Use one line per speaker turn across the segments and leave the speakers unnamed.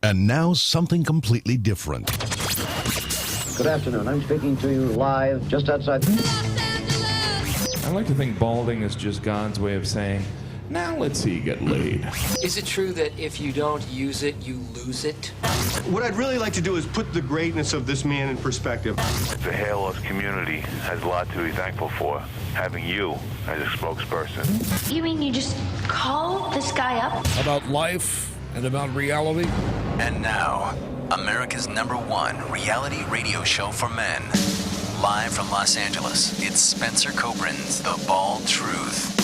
And now something completely different.
Good afternoon. I'm speaking to you live just outside.
I like to think balding is just God's way of saying, now let's see you get laid.
Is it true that if you don't use it, you lose it?
What I'd really like to do is put the greatness of this man in perspective.
The hair loss community has a lot to be thankful for, having you as a spokesperson.
You mean you just call this guy up?
About life and about reality.
And now, America's #1 reality radio show for men. Live from Los Angeles, it's Spencer Kobren's The Bald Truth.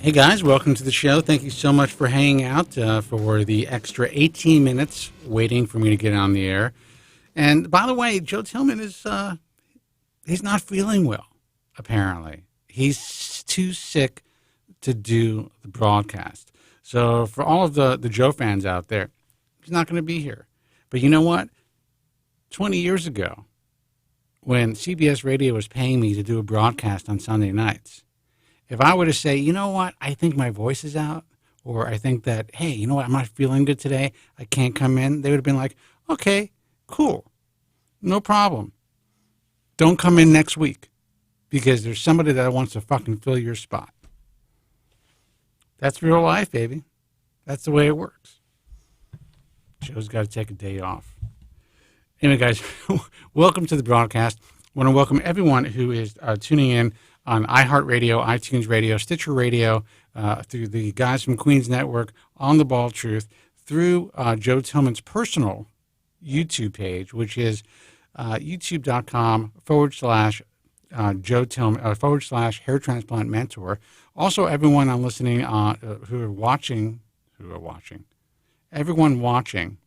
Hey guys, welcome to the show. Thank you so much for hanging out for the extra 18 minutes waiting for me to get on the air. And by the way, Joe Tillman is he's not feeling well, apparently. He's too sick to do the broadcast. So for all of the Joe fans out there, he's not going to be here. But you know what? 20 years ago, when CBS Radio was paying me to do a broadcast on Sunday nights, if I were to say, you know what, I think my voice is out, or I think that, hey, you know what, I'm not feeling good today, I can't come in, they would have been like, okay, cool, no problem. Don't come in next week, because there's somebody that wants to fucking fill your spot. That's real life, baby. That's the way it works. Joe's got to take a day off. Anyway, guys, welcome to the broadcast. I want to welcome everyone who is tuning in on iHeartRadio, iTunes Radio, Stitcher Radio, through the Guys from Queens Network, on The Bald Truth, through Joe Tillman's personal YouTube page, which is youtube.com/Joe Tillman /hair transplant mentor. Also, everyone I'm listening everyone watching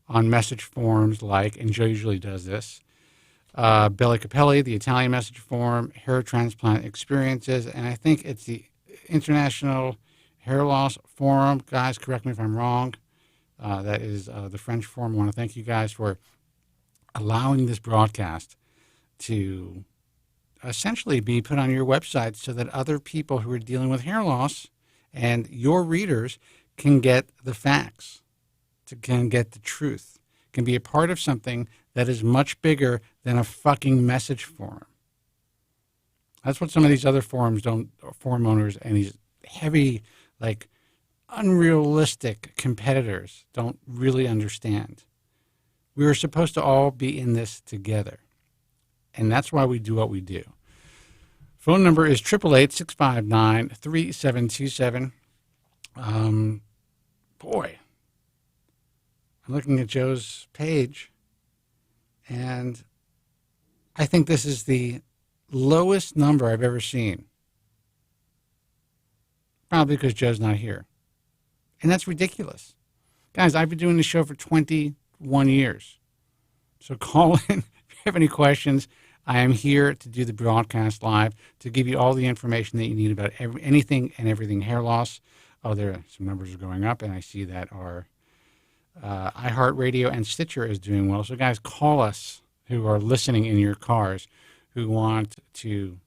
on message forums and Joe usually does this, Belly Capelli, the Italian message forum, hair transplant experiences, and I think it's the International Hair Loss Forum. Guys, correct me if I'm wrong. That is the French forum. I want to thank you guys for allowing this broadcast to essentially be put on your website so that other people who are dealing with hair loss and your readers can get the facts, can get the truth, can be a part of something that is much bigger than a fucking message forum. That's what some of these other forums forum owners and these heavy, unrealistic competitors don't really understand. We are supposed to all be in this together. And that's why we do what we do. Phone number is 888-659-3727. Boy, I'm looking at Joe's page, and I think this is the lowest number I've ever seen. Probably because Joe's not here. And that's ridiculous. Guys, I've been doing this show for 21 years. So call in if you have any questions. I am here to do the broadcast live, to give you all the information that you need about anything and everything hair loss. Oh, some numbers are going up, and I see that our iHeartRadio and Stitcher is doing well. So, guys, call us who are listening in your cars, who want to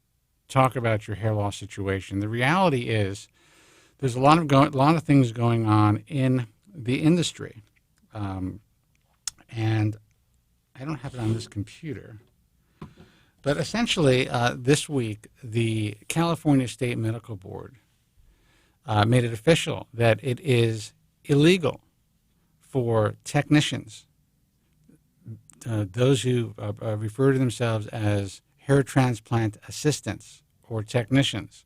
talk about your hair loss situation. The reality is there's a lot of things going on in the industry, and I don't have it on this computer. But essentially, this week, the California State Medical Board made it official that it is illegal for technicians, those who refer to themselves as hair transplant assistants or technicians.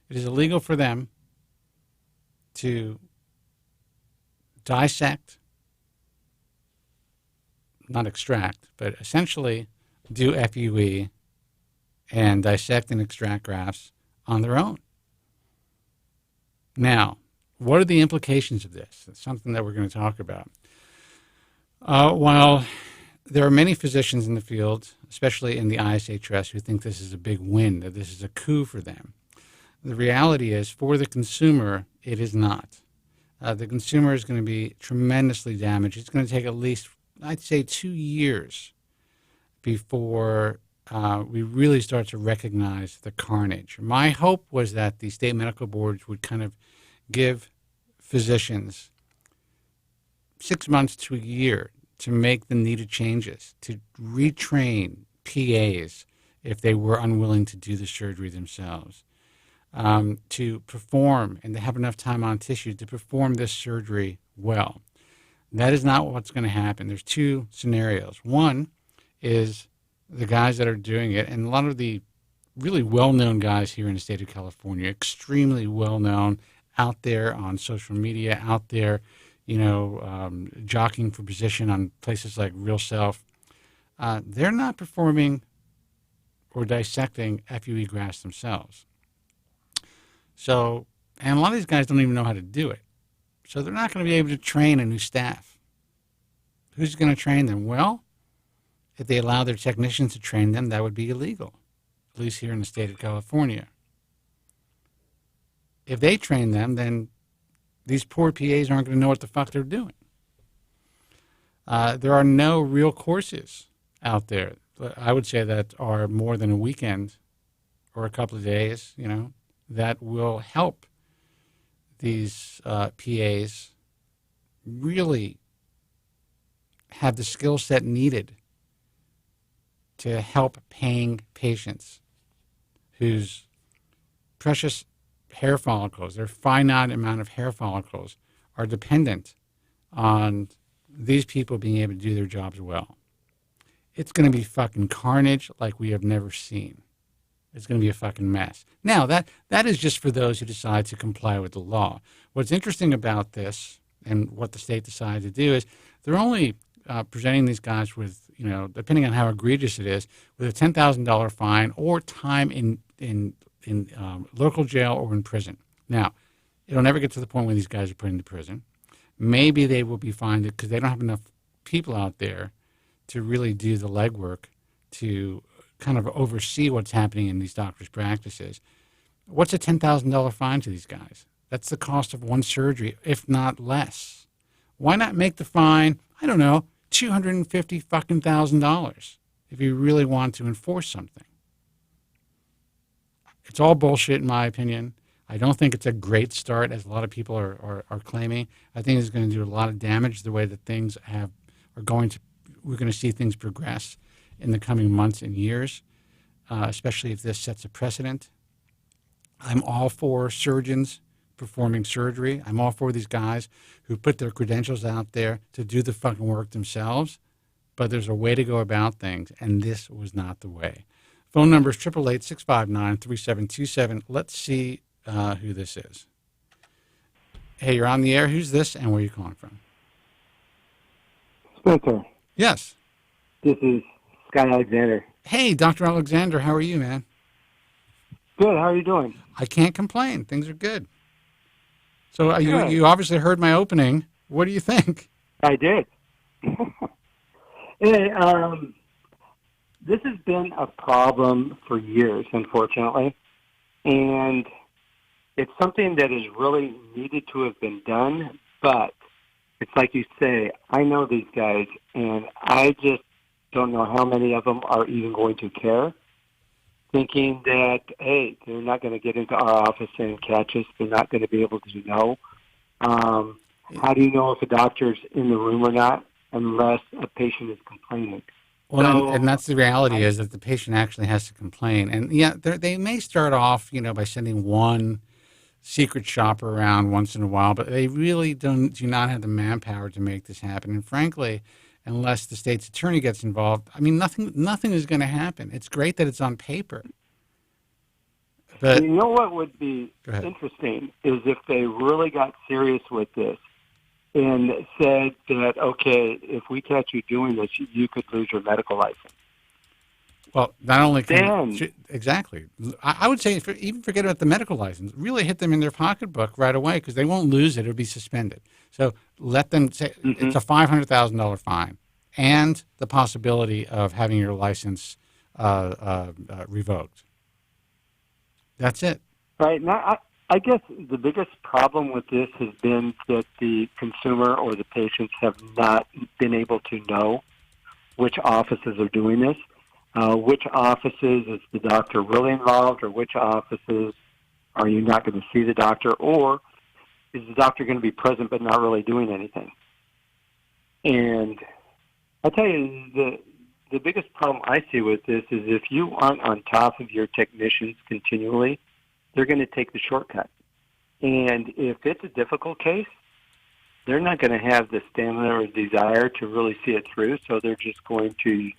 It is illegal for them to dissect, not extract, but essentially do FUE and dissect and extract grafts on their own. Now, what are the implications of this? It's something that we're going to talk about. While there are many physicians in the field, especially in the ISHS, who think this is a big win, that this is a coup for them, the reality is, for the consumer, it is not. The consumer is going to be tremendously damaged. It's going to take at least, I'd say, 2 years before we really start to recognize the carnage. My hope was that the state medical boards would kind of give physicians 6 months to a year to make the needed changes, to retrain PAs if they were unwilling to do the surgery themselves, to perform and to have enough time on tissue to perform this surgery well. That is not what's going to happen. There's two scenarios. One is the guys that are doing it, and a lot of the really well-known guys here in the state of California, extremely well-known, out there on social media, out there, jockeying for position on places like Real Self. They're not performing or dissecting FUE grafts themselves. So, and a lot of these guys don't even know how to do it. So they're not going to be able to train a new staff. Who's going to train them? Well, if they allow their technicians to train them, that would be illegal, at least here in the state of California. If they train them, then these poor PAs aren't going to know what the fuck they're doing. There are no real courses out there, I would say, that are more than a weekend or a couple of days, that will help these PAs really have the skill set needed to help paying patients whose precious hair follicles, their finite amount of hair follicles, are dependent on these people being able to do their jobs well. It's going to be fucking carnage like we have never seen. It's going to be a fucking mess. Now, that is just for those who decide to comply with the law. What's interesting about this and what the state decided to do is they're only presenting these guys with, depending on how egregious it is, with a $10,000 fine or time in local jail or in prison. Now, it'll never get to the point where these guys are put into prison. Maybe they will be fined because they don't have enough people out there to really do the legwork to kind of oversee what's happening in these doctors' practices. What's a $10,000 fine to these guys? That's the cost of one surgery, if not less. Why not make the fine, I don't know, $250 fucking $1,000 if you really want to enforce something? It's all bullshit, in my opinion. I don't think it's a great start, as a lot of people are claiming. I think it's going to do a lot of damage the way that things we're going to see things progress in the coming months and years, especially if this sets a precedent. I'm all for surgeons performing surgery. I'm all for these guys who put their credentials out there to do the fucking work themselves, but there's a way to go about things, and this was not the way. Phone number is 888-659-3727. Let's see who this is. Hey, you're on the air. Who's this, and where are you calling from?
Spencer.
Yes.
This is Scott Alexander.
Hey, Dr. Alexander, how are you, man?
Good. How are you doing?
I can't complain. Things are good. So you obviously heard my opening. What do you think?
I did. Hey, this has been a problem for years, unfortunately, and it's something that is really needed to have been done, but it's like you say, I know these guys, and I just don't know how many of them are even going to care, thinking that, hey, they're not going to get into our office and catch us. They're not going to be able to know. How do you know if a doctor's in the room or not unless a patient is complaining?
Well, and that's the reality, is that the patient actually has to complain. And, yeah, they may start off, by sending one secret shopper around once in a while, but they really do not have the manpower to make this happen. And, frankly, unless the state's attorney gets involved, I mean, nothing is going to happen. It's great that it's on paper. But
you know what would be interesting is if they really got serious with this and said that, okay, if we catch you doing this, you could lose your medical license.
Well, not only exactly. I would say even forget about the medical license. Really hit them in their pocketbook right away, because they won't lose it. It'll be suspended. So let them say it's a $500,000 fine and the possibility of having your license revoked. That's it.
Right. Now, I guess the biggest problem with this has been that the consumer or the patients have not been able to know which offices are doing this. which offices is the doctor really involved, or which offices are you not going to see the doctor, or is the doctor going to be present but not really doing anything? And I'll tell you, the biggest problem I see with this is if you aren't on top of your technicians continually, they're going to take the shortcut. And if it's a difficult case, they're not going to have the stamina or desire to really see it through, so they're just going to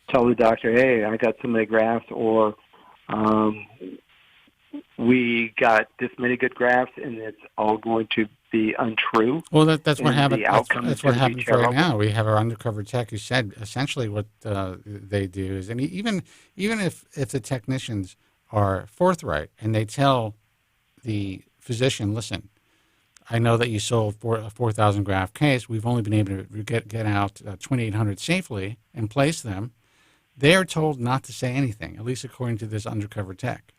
tell the doctor, hey, I got so many grafts, or we got this many good grafts, and it's all going to be untrue.
Well, that's what happened. That's what happens right
now.
We have our undercover tech who said essentially what they do is, and even if the technicians are forthright and they tell the physician, listen, I know that you sold a 4,000 graft case. We've only been able to get out 2,800 safely and place them. They're told not to say anything, at least according to this undercover tech.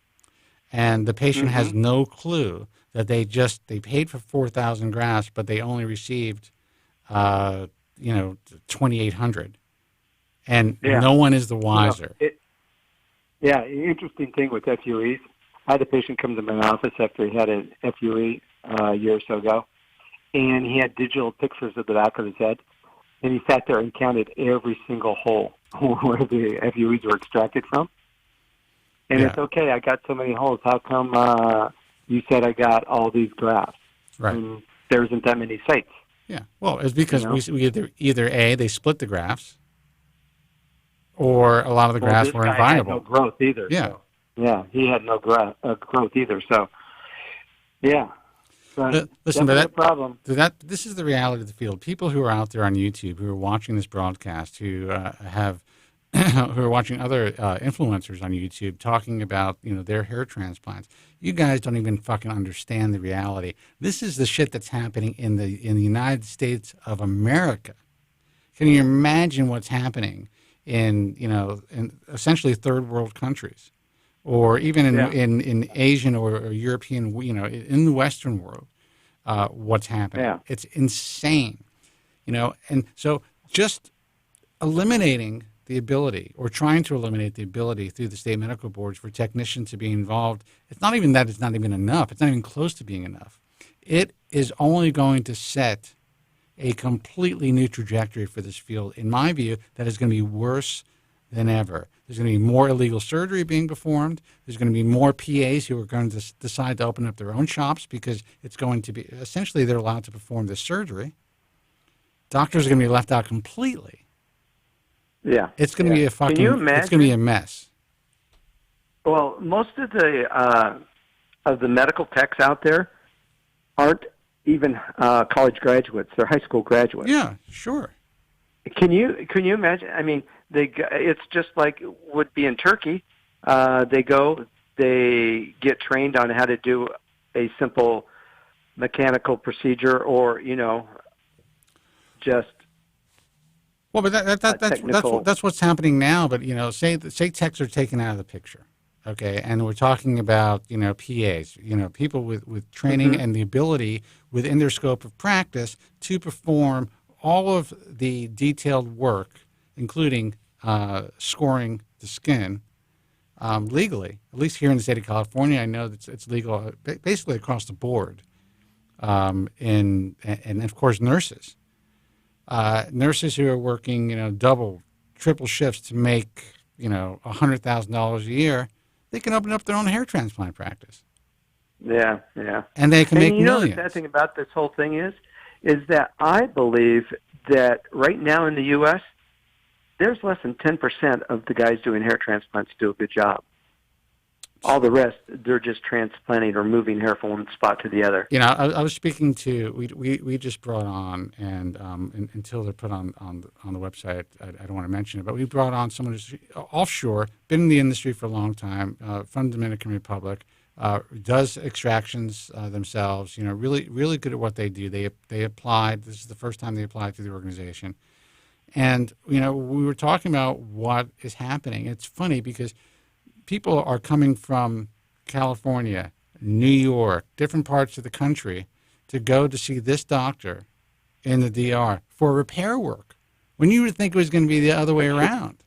And the patient has no clue that they paid for 4,000 grafts, but they only received, 2,800. And no one is the wiser.
The interesting thing with FUEs, I had a patient come to my office after he had an FUE a year or so ago, and he had digital pictures of the back of his head, and he sat there and counted every single hole where the FUEs were extracted from. And it's okay, I got so many holes. How come you said I got all these grafts?
Right.
And there isn't that many sites.
Yeah. Well, it's because we either A, they split the grafts, or a lot of the grafts were inviolable.
Had no growth either.
Yeah.
So, yeah, he had no growth either. So, yeah. So
listen, but
a problem.
This is the reality of the field. People who are out there on YouTube, who are watching this broadcast, who who are watching other influencers on YouTube talking about their hair transplants. You guys don't even fucking understand the reality. This is the shit that's happening in the United States of America. Can you imagine what's happening in essentially third world countries, or even in Asian or European, in the Western world, what's happening?
Yeah.
It's insane, and so just eliminating the ability, or trying to eliminate the ability through the state medical boards for technicians to be involved, it's not even that it's not even enough. It's not even close to being enough. It is only going to set a completely new trajectory for this field, in my view, that is going to be worse than ever. There's going to be more illegal surgery being performed. There's going to be more PAs who are going to decide to open up their own shops because it's going to be, essentially they're allowed to perform this surgery. Doctors are going to be left out completely.
Yeah.
It's going to be a fucking,
Can you imagine?
It's going to be a mess.
Well, most of the medical techs out there aren't even college graduates. They're high school graduates.
Yeah, sure.
Can you imagine? I mean, it's just like would be in Turkey. They get trained on how to do a simple mechanical procedure, or just.
Well, but that's what's happening now. But say techs are taken out of the picture, okay, and we're talking about PAs, people with training and the ability within their scope of practice to perform all of the detailed work, including scoring the skin legally. At least here in the state of California, I know that it's legal basically across the board, and of course nurses. Nurses who are working, double, triple shifts to make, $100,000 a year, they can open up their own hair transplant practice.
Yeah, yeah.
And they can make millions.
The sad thing about this whole thing is that I believe that right now in the U.S., there's less than 10% of the guys doing hair transplants do a good job. All the rest, they're just transplanting or moving hair from one spot to the other.
I was speaking to, we just brought on, and until they're put on the website, I don't want to mention it, but we brought on someone who's offshore, been in the industry for a long time, from the Dominican Republic, does extractions themselves, really, really good at what they do. They applied, this is the first time they applied to the organization. And, we were talking about what is happening. It's funny because people are coming from California, New York, different parts of the country to go to see this doctor in the DR for repair work, when you would think it was going to be the other way around.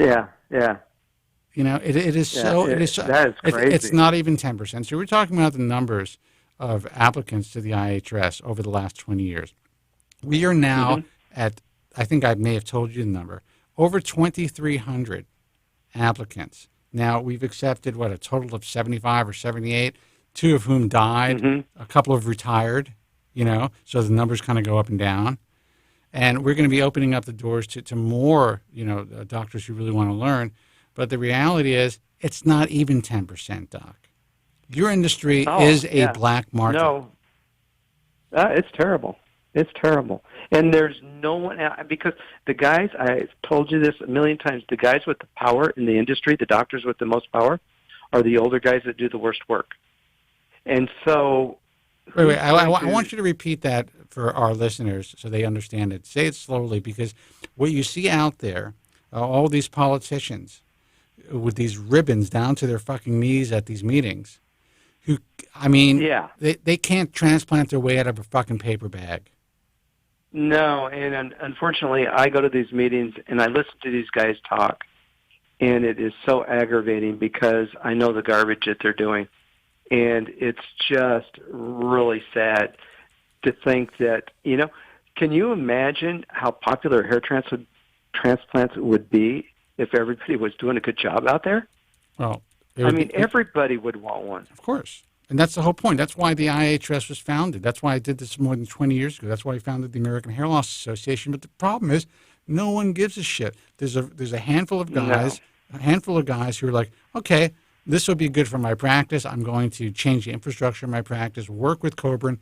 Yeah, yeah.
You know, it is
Yeah,
so.
that is crazy.
It's not even 10%. So we're talking about the numbers of applicants to the IHRS over the last 20 years. We are now at, I think I may have told you the number, over 2,300 applicants. Now, we've accepted, a total of 75 or 78, 2 of whom died, a couple have retired, so the numbers kind of go up and down. And we're going to be opening up the doors to more, doctors who really want to learn. But the reality is, it's not even 10%, Doc. Your industry is a black market.
No, it's terrible. It's terrible. And there's no one, because the guys, I've told you this a million times, the guys with the power in the industry, the doctors with the most power, are the older guys that do the worst work. And so...
Wait, I want you to repeat that for our listeners so they understand it. Say it slowly, because what you see out there, all these politicians with these ribbons down to their fucking knees at these meetings, who, they can't transplant their way out of a fucking paper bag.
No, and unfortunately, I go to these meetings and I listen to these guys talk, and it is so aggravating because I know the garbage that they're doing. And it's just really sad to think that, can you imagine how popular hair transplants would be if everybody was doing a good job out there?
Well,
everybody would want one.
Of course. And that's the whole point. That's why the IHRS was founded. That's why I did this more than 20 years ago. That's why I founded the American Hair Loss Association. But the problem is, no one gives a shit. There's a handful of guys, who are like, okay, this will be good for my practice. I'm going to change the infrastructure of my practice, work with Kobren,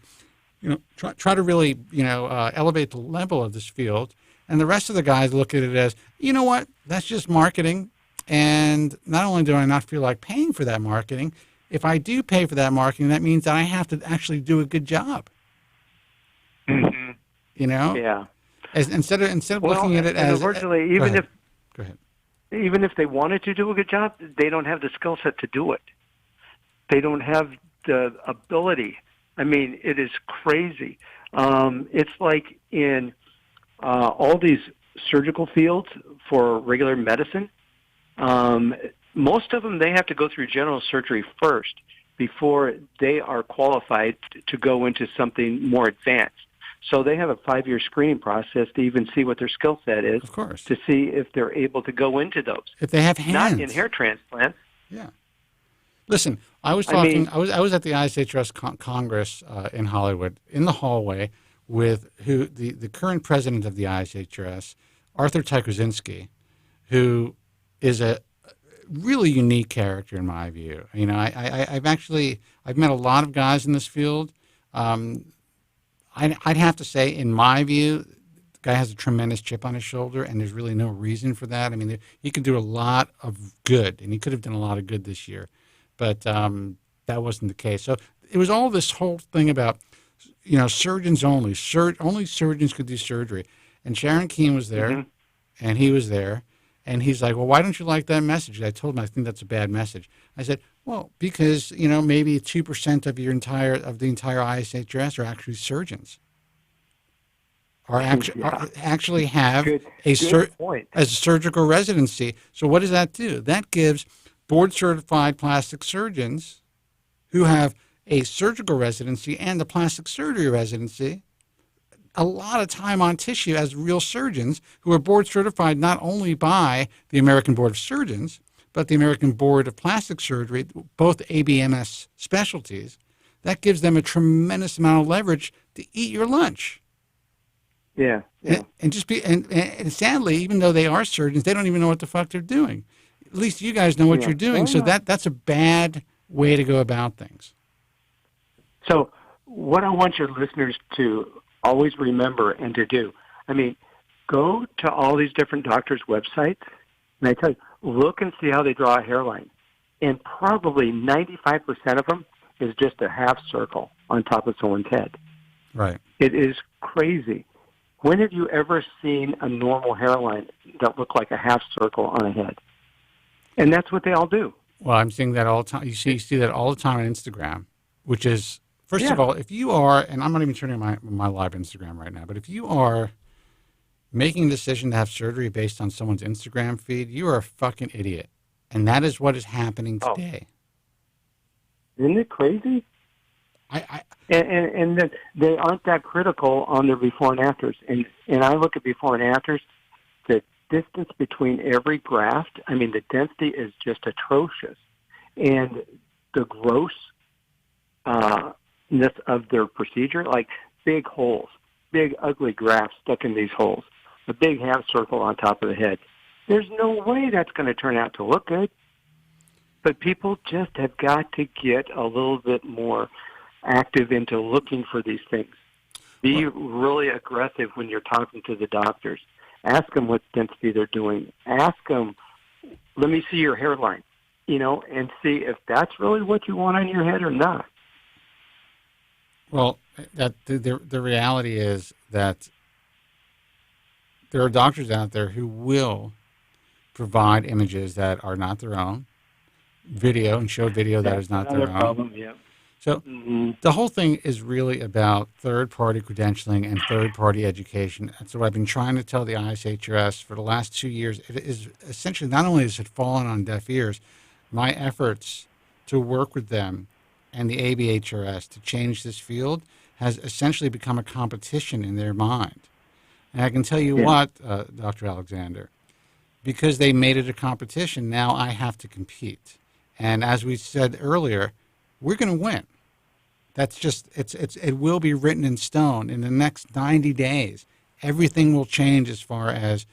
try to really, elevate the level of this field. And the rest of the guys look at it as, you know what, that's just marketing. And not only do I not feel like paying for that marketing, if I do pay for that marketing, that means that I have to actually do a good job.
Mm-hmm. Yeah.
Instead of looking at it as...
Unfortunately,
Go ahead.
Even if they wanted to do a good job, they don't have the skill set to do it. They don't have the ability. I mean, it is crazy. It's like in all these surgical fields for regular medicine, most of them, they have to go through general surgery first before they are qualified to go into something more advanced. So they have a 5-year screening process to even see what their skill set is.
Of course.
To see if they're able to go into those.
If they have hands.
Not in hair transplants.
Yeah. Listen, I was talking. I was at the IHRS Congress in Hollywood, in the hallway, with the current president of the IHRS, Arthur Tykosinski, who is a really unique character in my view. I've met a lot of guys in this field. I'd have to say, in my view, the guy has a tremendous chip on his shoulder, and there's really no reason for that. I mean, he could do a lot of good, and he could have done a lot of good this year, but that wasn't the case. So it was all this whole thing about, surgeons only. Only surgeons could do surgery. And Sharon Keane was there, and he was there, and he's like, well, why don't you like that message? And I told him, I think that's a bad message. I said, well, because, maybe 2% of the entire IHRS are actually surgeons. Actually have a surgical residency. So what does that do? That gives board-certified plastic surgeons who have a surgical residency and a plastic surgery residency a lot of time on tissue as real surgeons who are board-certified not only by the American Board of Surgeons, but the American Board of Plastic Surgery, both ABMS specialties. That gives them a tremendous amount of leverage to eat your lunch.
Yeah.
And sadly, even though they are surgeons, they don't even know what the fuck they're doing. At least you guys know what you're doing. So that's a bad way to go about things.
So what I want your listeners to always remember and to do, go to all these different doctors' websites, and I tell you, look and see how they draw a hairline. And probably 95% of them is just a half circle on top of someone's head.
Right.
It is crazy. When have you ever seen a normal hairline that looked like a half circle on a head? And that's what they all do.
Well, I'm seeing that all the time. You see that all the time on Instagram, which is, first of all, if you are, and I'm not even turning my live Instagram right now, but if you are making a decision to have surgery based on someone's Instagram feed, you are a fucking idiot. And that is what is happening today.
Isn't it crazy? And that they aren't that critical on their before and afters. And I look at before and afters, the distance between every graft, I mean, the density is just atrocious. And the grossness of their procedure, like big holes, big ugly grafts stuck in these holes, a big half circle on top of the head. There's no way that's going to turn out to look good. But people just have got to get a little bit more active into looking for these things. Be really aggressive when you're talking to the doctors. Ask them what density they're doing. Ask them, let me see your hairline, and see if that's really what you want on your head or not.
Well, the reality is that there are doctors out there who will provide images that are not their own, video, and show video that is not their own.
Problem, yeah.
So the whole thing is really about third-party credentialing and third-party education. That's what I've been trying to tell the ISHRS for the last 2 years. It is essentially, not only has it fallen on deaf ears, my efforts to work with them and the ABHRS to change this field has essentially become a competition in their mind. And I can tell you what, Dr. Alexander, because they made it a competition, now I have to compete. And as we said earlier, we're going to win. That's just, it will be written in stone. In the next 90 days, everything will change as far as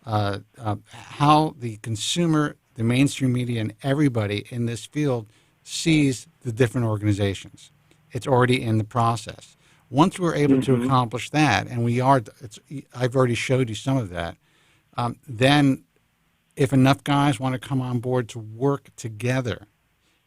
how the consumer, the mainstream media, and everybody in this field sees the different organizations. It's already in the process. Once we're able to accomplish that, and we are, I've already showed you some of that, then if enough guys want to come on board to work together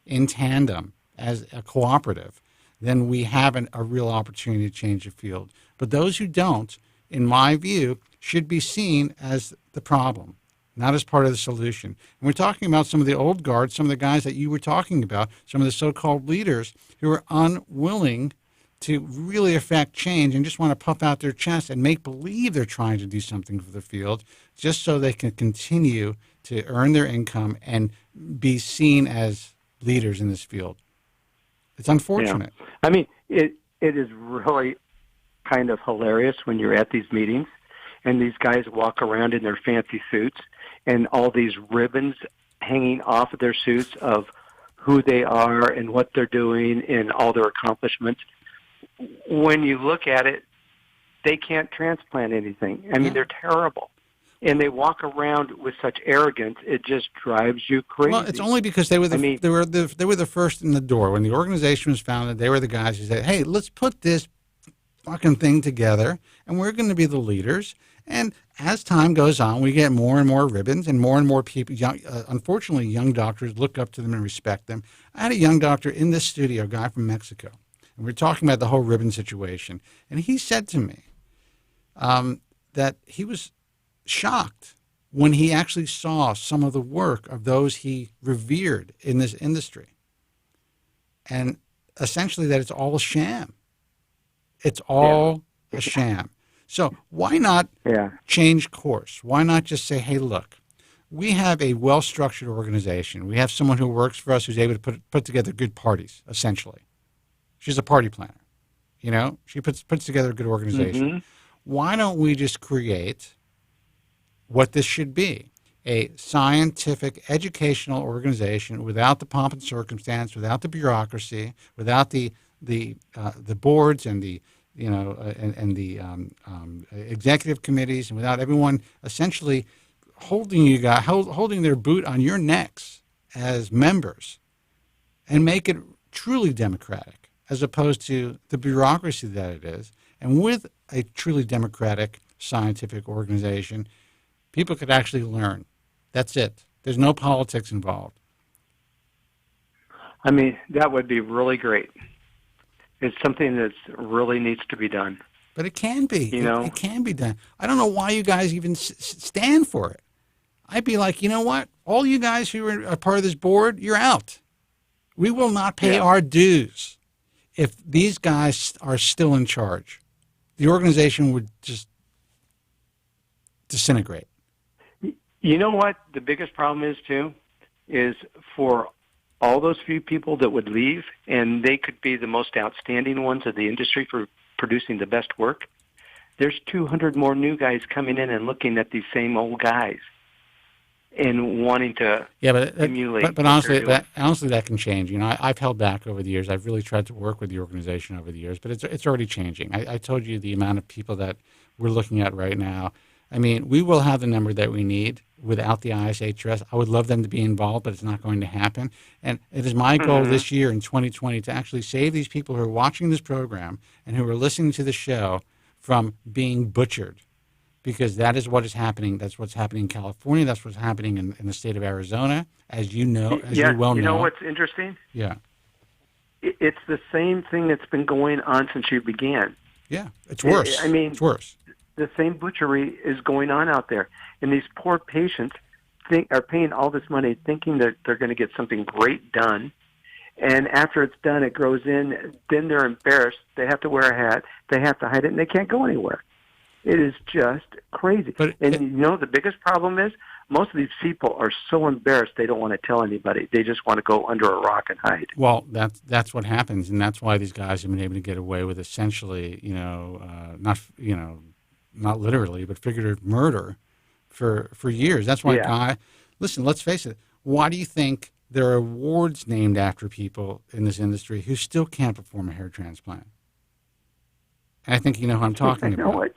in tandem as a cooperative, then we have a real opportunity to change the field. But those who don't, in my view, should be seen as the problem, not as part of the solution. And we're talking about some of the old guard, some of the guys that you were talking about, some of the so-called leaders who are unwilling to really affect change and just want to puff out their chest and make believe they're trying to do something for the field just so they can continue to earn their income and be seen as leaders in this field. It's unfortunate.
Yeah. I mean, it is really kind of hilarious when you're at these meetings and these guys walk around in their fancy suits and all these ribbons hanging off of their suits of who they are and what they're doing and all their accomplishments. When you look at it, they can't transplant anything. I mean, they're terrible. And they walk around with such arrogance, it just drives you crazy.
Well, it's only because they were the first in the door. When the organization was founded, they were the guys who said, hey, let's put this fucking thing together, and we're going to be the leaders. And as time goes on, we get more and more ribbons, and more people, unfortunately, young doctors look up to them and respect them. I had a young doctor in this studio, a guy from Mexico, and we were talking about the whole ribbon situation. And he said to me that he was shocked when he actually saw some of the work of those he revered in this industry. And essentially that it's all a sham. It's all a sham. So why not change course? Why not just say, hey, look, we have a well-structured organization. We have someone who works for us who's able to put together good parties, essentially. She's a party planner. She puts together a good organization. Why don't we just create what this should be, a scientific, educational organization without the pomp and circumstance, without the bureaucracy, without the boards and the executive committees, and without everyone essentially holding their boot on your necks as members, and make it truly democratic, as opposed to the bureaucracy that it is. And with a truly democratic scientific organization, people could actually learn. That's it. There's no politics involved.
I mean, that would be really great. It's something that really needs to be done.
But it can be. It can be done. I don't know why you guys even stand for it. I'd be like, you know what? All you guys who are a part of this board, you're out. We will not pay our dues if these guys are still in charge. The organization would just disintegrate.
You know what the biggest problem is, too, is for all those few people that would leave, and they could be the most outstanding ones of the industry for producing the best work, there's 200 more new guys coming in and looking at these same old guys and wanting to emulate.
But honestly, that can change. You know, I've held back over the years. I've really tried to work with the organization over the years, but it's already changing. I told you the amount of people that we're looking at right now. I mean, we will have the number that we need without the ISHRS. I would love them to be involved, but it's not going to happen. And it is my goal this year in 2020 to actually save these people who are watching this program and who are listening to the show from being butchered, because that is what is happening. That's what's happening in California. That's what's happening in the state of Arizona, as you know, you well know.
You know what's interesting?
Yeah.
It's the same thing that's been going on since you began.
Yeah, it's worse.
I mean,
it's worse.
The same butchery is going on out there. And these poor patients are paying all this money thinking that they're going to get something great done. And after it's done, it grows in. Then they're embarrassed. They have to wear a hat. They have to hide it, and they can't go anywhere. It is just crazy. You know, the biggest problem is most of these people are so embarrassed they don't want to tell anybody. They just want to go under a rock and hide.
Well, that's what happens, and that's why these guys have been able to get away with essentially, not literally, but figurative murder for years. That's why listen, let's face it. Why do you think there are awards named after people in this industry who still can't perform a hair transplant? And I think you know who I'm talking about.
I know it.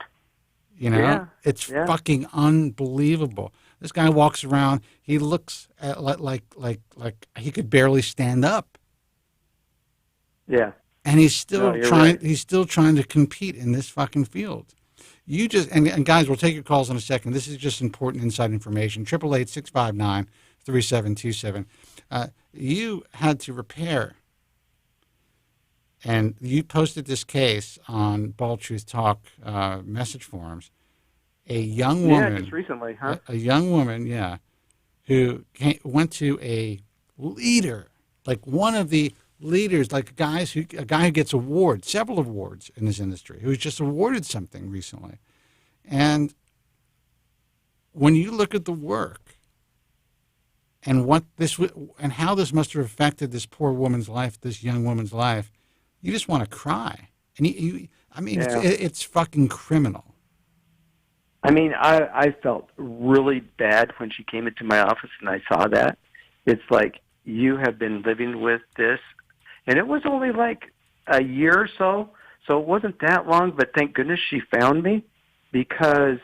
You know, it's fucking unbelievable. This guy walks around. He looks like he could barely stand up.
Yeah.
And he's still trying.
Right.
He's still trying to compete in this fucking field. You just and guys, we'll take your calls in a second. This is just important inside information. 888-659-3727. You had to repair, and you posted this case on Bald Truth Talk message forums. A young woman,
just recently, huh?
A young woman, who went to a leader, like one of the leaders, like a guy who gets awards, several awards in this industry, who's just awarded something recently. And when you look at the work and and how this must have affected this poor woman's life, this young woman's life, you just want to cry. And it's fucking criminal.
I mean, I felt really bad when she came into my office and I saw that. It's like, you have been living with this. And it was only like a year or so it wasn't that long, but thank goodness she found me, because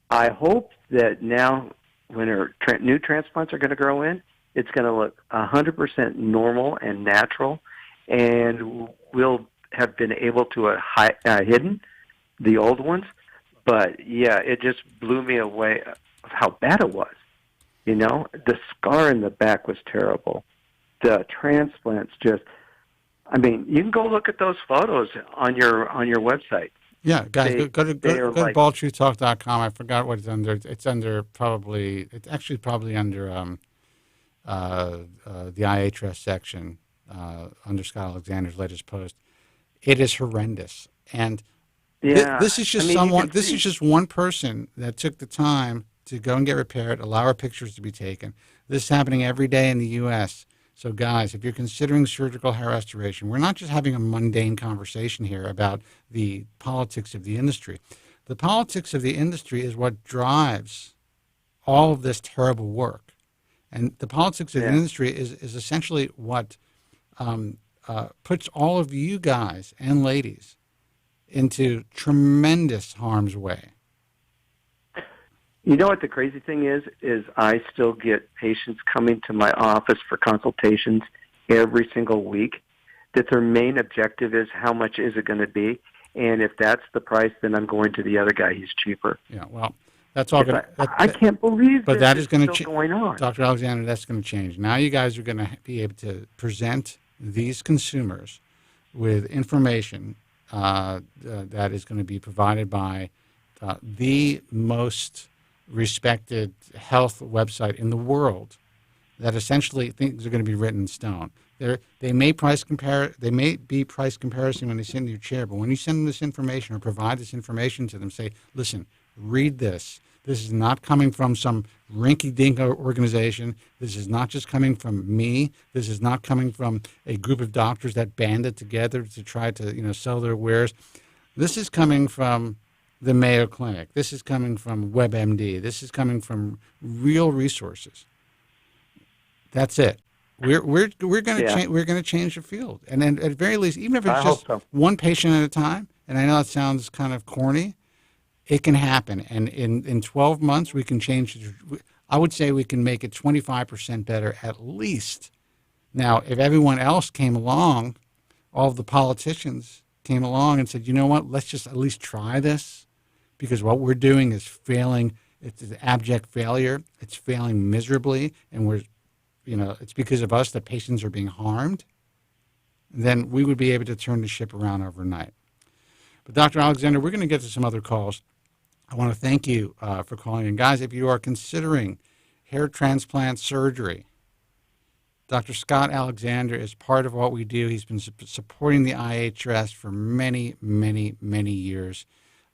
I hope that now when her new transplants are going to grow in, it's going to look 100% normal and natural, and we'll have been able to hidden the old ones. But, yeah, it just blew me away of how bad it was. You know, the scar in the back was terrible. The transplants just, I mean, you can go look at those photos on your website.
Yeah, guys, go to baldtruthtalk.com. I forgot what it's under. It's actually probably under the IHRS section, under Scott Alexander's latest post. It is horrendous. And this is just this is just one person that took the time to go and get repaired, allow our pictures to be taken. This is happening every day in the U.S. So, guys, if you're considering surgical hair restoration, we're not just having a mundane conversation here about the politics of the industry. The politics of the industry is what drives all of this terrible work. And the politics of the industry is essentially what puts all of you guys and ladies into tremendous harm's way.
You know what the crazy thing is I still get patients coming to my office for consultations every single week that their main objective is how much is it going to be, and if that's the price, then I'm going to the other guy. He's cheaper.
Yeah, well, that's all going to...
I can't believe
but that is going to
going on.
Dr. Alexander, that's going to change. Now you guys are going to be able to present these consumers with information that is going to be provided by the most respected health website in the world, that essentially things are going to be written in stone. They may be price comparison when they sit in your chair, but when you send them this information or provide this information to them, say, listen, Read this. This is not coming from some rinky-dink organization. This is not just coming from me. This is not coming from a group of doctors that banded together to try to, sell their wares. This is coming from the Mayo Clinic. This is coming from WebMD. This is coming from real resources. That's it. We're going to change the field, and then at the very least, even if it's just one patient at a time. And I know it sounds kind of corny. It can happen, and in 12 months, we can change it. I would say we can make it 25% better at least. Now, if everyone else came along, all of the politicians came along and said, you know what, let's just at least try this, because what we're doing is failing. It's an abject failure. It's failing miserably, and it's because of us that patients are being harmed. Then we would be able to turn the ship around overnight. But Dr. Alexander, we're going to get to some other calls. I want to thank you for calling in. Guys, if you are considering hair transplant surgery, Dr. Scott Alexander is part of what we do. He's been supporting the IHRS for many, many, many years.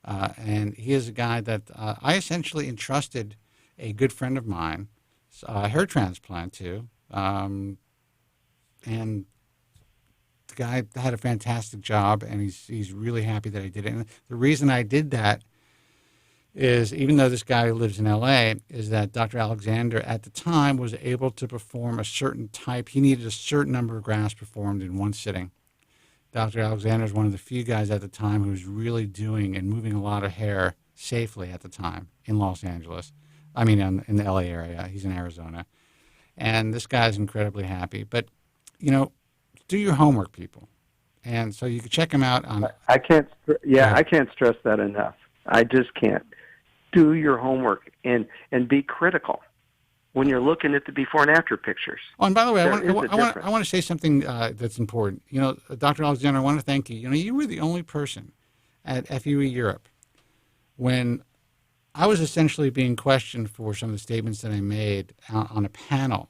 And he is a guy that I essentially entrusted a good friend of mine, hair transplant to. And the guy had a fantastic job, and he's really happy that I did it. And the reason I did that is, even though this guy lives in L.A., is that Dr. Alexander at the time was able to perform a certain type. He needed a certain number of grafts performed in one sitting. Dr. Alexander is one of the few guys at the time who was really doing and moving a lot of hair safely at the time in Los Angeles. I mean, in the L.A. area. He's in Arizona. And this guy's incredibly happy. But, do your homework, people. And so you can check him out on...
I can't stress that enough. I just can't. Do your homework and be critical when you're looking at the before and after pictures.
Oh, and by the way, I want to say something that's important. Dr. Alexander, I want to thank you. You were the only person at FUE Europe when I was essentially being questioned for some of the statements that I made on a panel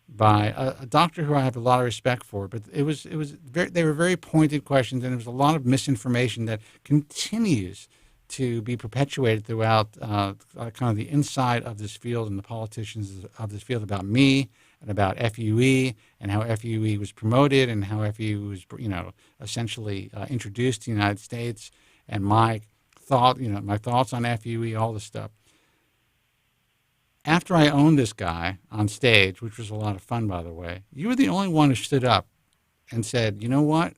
by a doctor who I have a lot of respect for, but they were very pointed questions, and there was a lot of misinformation that continues to be perpetuated throughout kind of the inside of this field and the politicians of this field about me and about FUE and how FUE was promoted and how FUE was, essentially introduced to the United States, and my thoughts on FUE, all this stuff. After I owned this guy on stage, which was a lot of fun, by the way, you were the only one who stood up and said, you know what?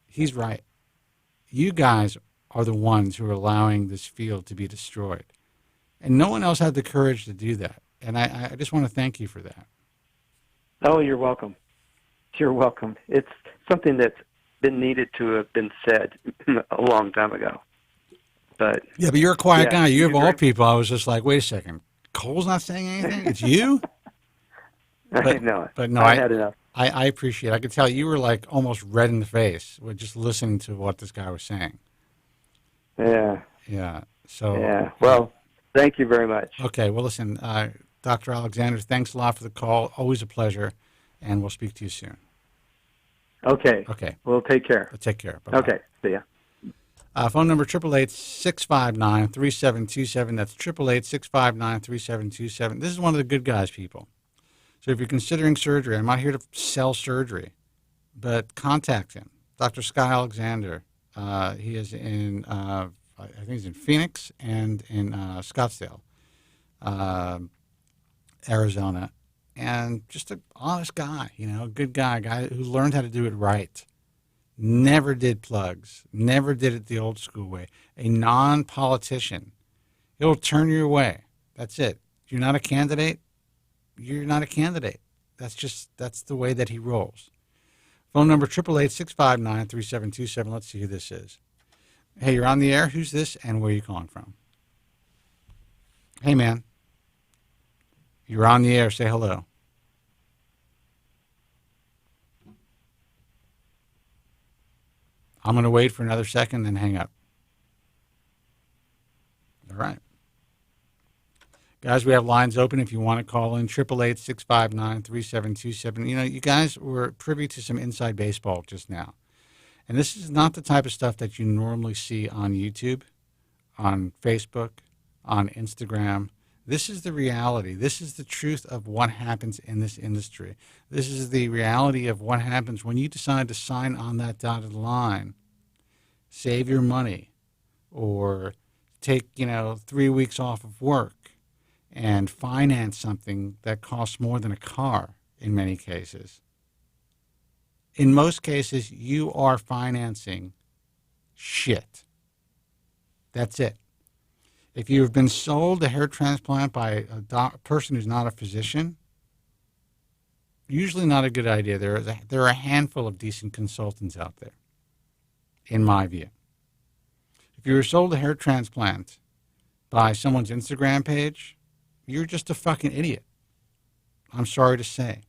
He's right. You guys are the ones who are allowing this field to be destroyed. And no one else had the courage to do that. And I just want to thank you for that.
Oh, you're welcome. You're welcome. It's something that's been needed to have been said a long time ago. But
you're a quiet guy. You of all people, I was just like, wait a second. Cole's not saying anything? It's you?
I know it.
But no,
I had enough.
I appreciate it. I could tell you were like almost red in the face with just listening to what this guy was saying.
Yeah.
Yeah. So.
Yeah. Well, thank you very much.
Okay. Well, listen, Dr. Alexander, thanks a lot for the call. Always a pleasure, and we'll speak to you soon.
Okay.
Okay.
Well, take care.
Take care. Bye-bye.
Okay. See ya.
Phone number 888-659-3727. That's 888-659-3727. This is one of the good guys, people. So if you're considering surgery, I'm not here to sell surgery, but contact him. Dr. Scott Alexander. He is in, I think he's in Phoenix and in Scottsdale, Arizona. And just an honest guy, a good guy who learned how to do it right. Never did plugs, never did it the old school way. A non-politician. He'll turn your way. That's it. You're not a candidate, you're not a candidate. That's the way that he rolls. Phone number 888-659-3727. Let's see who this is. Hey, you're on the air. Who's this and where are you calling from? Hey, man. You're on the air. Say hello. I'm going to wait for another second and hang up. All right. Guys, we have lines open if you want to call in, 888-659-3727. You guys were privy to some inside baseball just now. And this is not the type of stuff that you normally see on YouTube. on Facebook, on Instagram. This is the reality. This is the truth of what happens in this industry. This is the reality of what happens when you decide to sign on that dotted line, save your money, or take, 3 weeks off of work and finance something that costs more than a car in many cases. In most cases, you are financing shit. That's it. If you've been sold a hair transplant by a person who's not a physician, usually not a good idea. There are a handful of decent consultants out there, in my view. If you were sold a hair transplant by someone's Instagram page, you're just a fucking idiot. I'm sorry to say.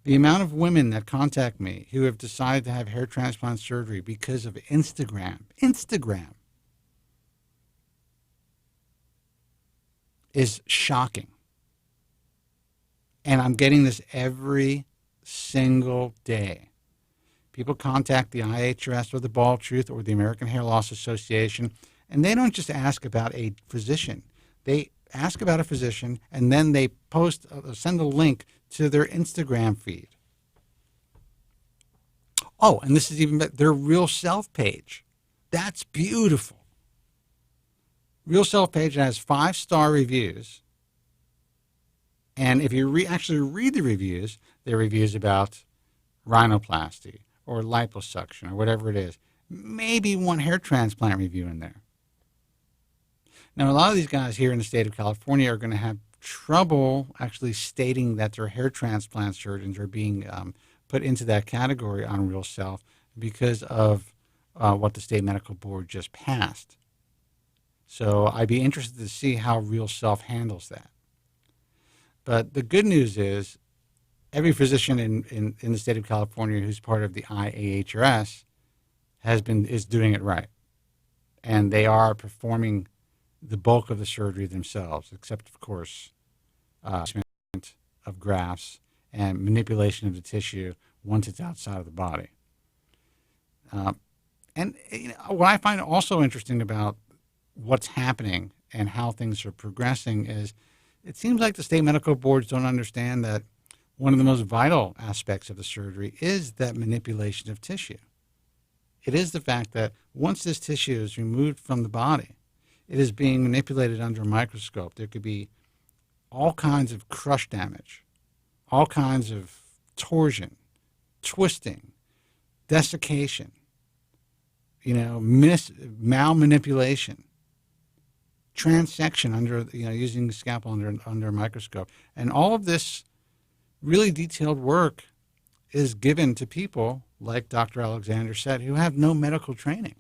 The amount of women that contact me who have decided to have hair transplant surgery because of Instagram, is shocking. And I'm getting this every single day. People contact the IHRS or the Bald Truth or the American Hair Loss Association, and they don't just ask about a physician. They ask about a physician, and then they send a link to their Instagram feed. Oh, and this is even their Real Self page. That's beautiful. Real Self page has 5-star reviews. And if you actually read the reviews, they're reviews about rhinoplasty or liposuction or whatever it is. Maybe one hair transplant review in there. Now, a lot of these guys here in the state of California are going to have trouble actually stating that their hair transplant surgeons are being put into that category on Real Self because of what the state medical board just passed. So I'd be interested to see how Real Self handles that. But the good news is every physician in the state of California who's part of the IAHRS is doing it right. And they are performing the bulk of the surgery themselves, except, of course, of grafts and manipulation of the tissue once it's outside of the body. And what I find also interesting about what's happening and how things are progressing is it seems like the state medical boards don't understand that one of the most vital aspects of the surgery is that manipulation of tissue. It is the fact that once this tissue is removed from the body, it is being manipulated under a microscope. There could be all kinds of crush damage, all kinds of torsion, twisting, desiccation, malmanipulation, transection under, using the scalpel under a microscope. And all of this really detailed work is given to people, like Dr. Alexander said, who have no medical training.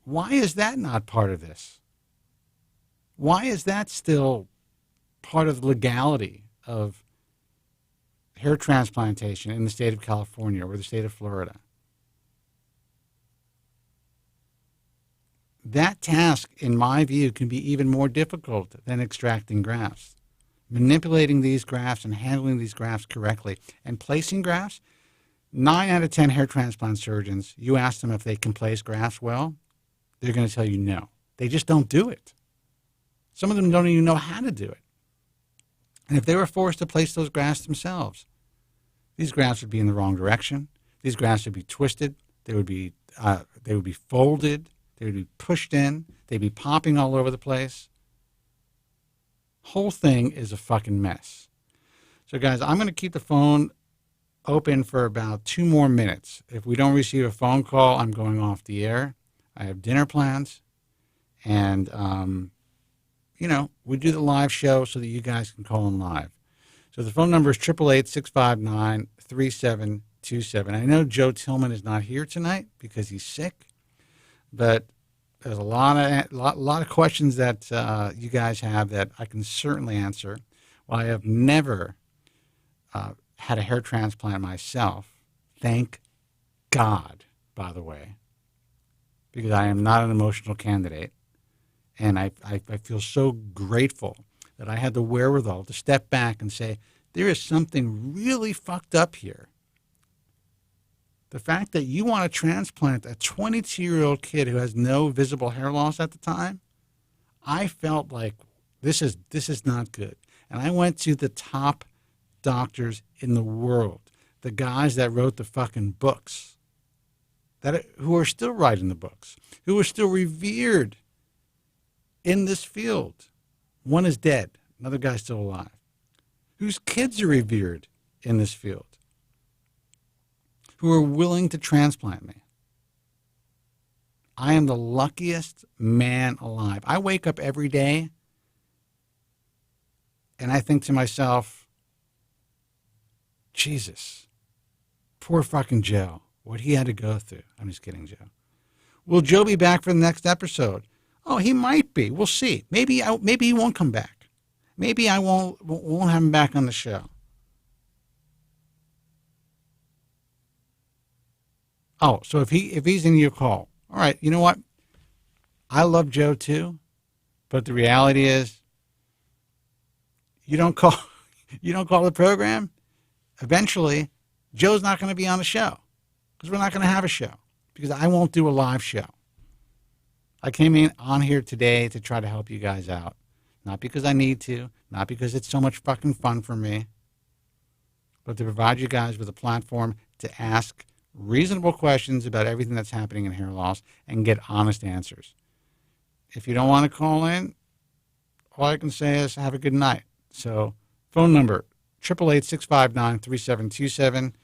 Why is that not part of this? Why is that still part of the legality of hair transplantation in the state of California or the state of Florida? That task, in my view, can be even more difficult than extracting grafts. Manipulating these grafts and handling these grafts correctly and placing grafts, 9 out of 10 hair transplant surgeons, you ask them if they can place grafts well, they're going to tell you no. They just don't do it. Some of them don't even know how to do it. And if they were forced to place those grafts themselves, these grafts would be in the wrong direction. These grafts would be twisted. They would be folded. They would be pushed in. They'd be popping all over the place. Whole thing is a fucking mess. So, guys, I'm going to keep the phone open for about 2 more minutes. If we don't receive a phone call, I'm going off the air. I have dinner plans. And, we do the live show so that you guys can call in live. So the phone number is 888-659-3727. I know Joe Tillman is not here tonight because he's sick. But there's a lot of questions that you guys have that I can certainly answer. Well, I have never had a hair transplant myself. Thank God, by the way, because I am not an emotional candidate. And I feel so grateful that I had the wherewithal to step back and say, there is something really fucked up here. The fact that you want to transplant a 22-year-old kid who has no visible hair loss at the time, I felt like this is not good. And I went to the top doctors in the world, the guys that wrote the fucking books, who are still writing the books, who are still revered in this field. One is dead, another guy's still alive, whose kids are revered in this field, who are willing to transplant me. I am the luckiest man alive. I wake up every day and I think to myself, Jesus, poor fucking Joe, what he had to go through. I'm just kidding, Joe. Will Joe be back for the next episode? Oh, he might be. We'll see. Maybe he won't come back. Maybe I won't have him back on the show. Oh, so if he's in your call, all right, you know what? I love Joe too, but the reality is you don't call the program, eventually Joe's not going to be on the show because we're not going to have a show because I won't do a live show. I came on here today to try to help you guys out, not because I need to, not because it's so much fucking fun for me, but to provide you guys with a platform to ask reasonable questions about everything that's happening in hair loss and get honest answers. If you don't want to call in, all I can say is have a good night. So phone number, 888-659-3727.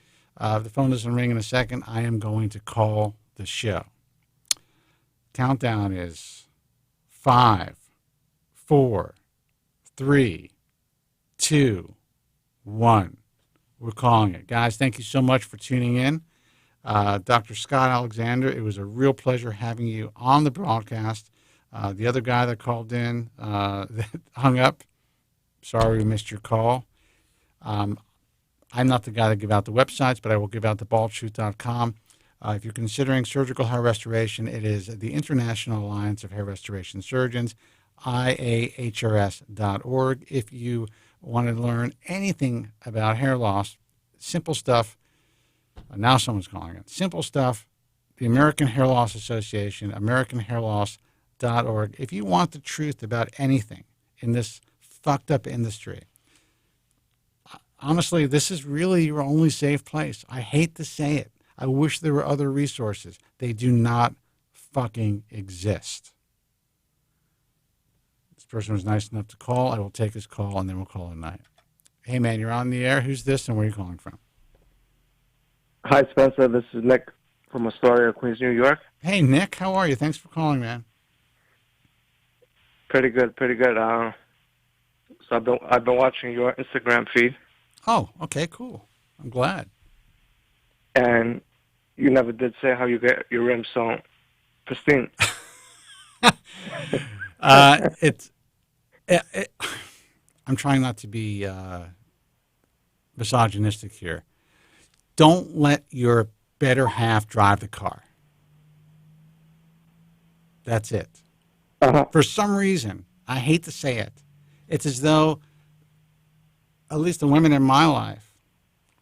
The phone doesn't ring in a second. I am going to call the show. Countdown is 5, 4, 3, 2, 1. We're calling it. Guys, thank you so much for tuning in. Dr. Scott Alexander, it was a real pleasure having you on the broadcast. The other guy that called in that hung up, sorry we missed your call. I'm not the guy that give out the websites, but I will give out the baldtruth.com. If you're considering surgical hair restoration, it is the International Alliance of Hair Restoration Surgeons, IAHRS.org. If you want to learn anything about hair loss, simple stuff. Now someone's calling it. Simple stuff. The American Hair Loss Association, AmericanHairLoss.org. If you want the truth about anything in this fucked up industry, honestly, this is really your only safe place. I hate to say it. I wish there were other resources. They do not fucking exist. This person was nice enough to call. I will take his call, and then we'll call it a night. Hey, man, you're on the air. Who's this, and where are you calling from?
Hi, Spencer. This is Nick from Astoria, Queens, New York.
Hey, Nick. How are you? Thanks for calling, man.
Pretty good, pretty good. So I've been watching your Instagram feed.
Oh, okay, cool. I'm glad.
And you never did say how you get your rims so pristine.
I'm trying not to be misogynistic here. Don't let your better half drive the car. That's it. For some reason, I hate to say it, it's as though, at least the women in my life,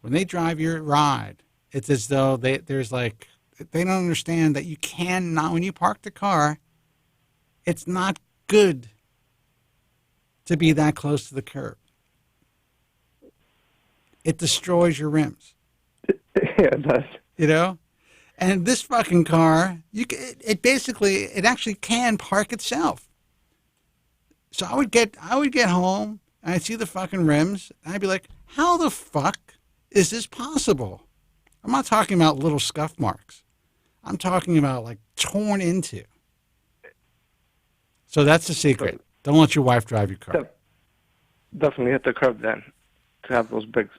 when they drive your ride, it's as though they don't understand that you cannot, when you park the car, it's not good to be that close to the curb. It destroys your rims.
Yeah, it does.
You know? And this fucking car, it actually can park itself. So I would get home and I'd see the fucking rims and I'd be like, how the fuck is this possible? I'm not talking about little scuff marks. I'm talking about like torn into. So that's the secret. Don't let your wife drive your car.
Definitely hit the curb then to have those big.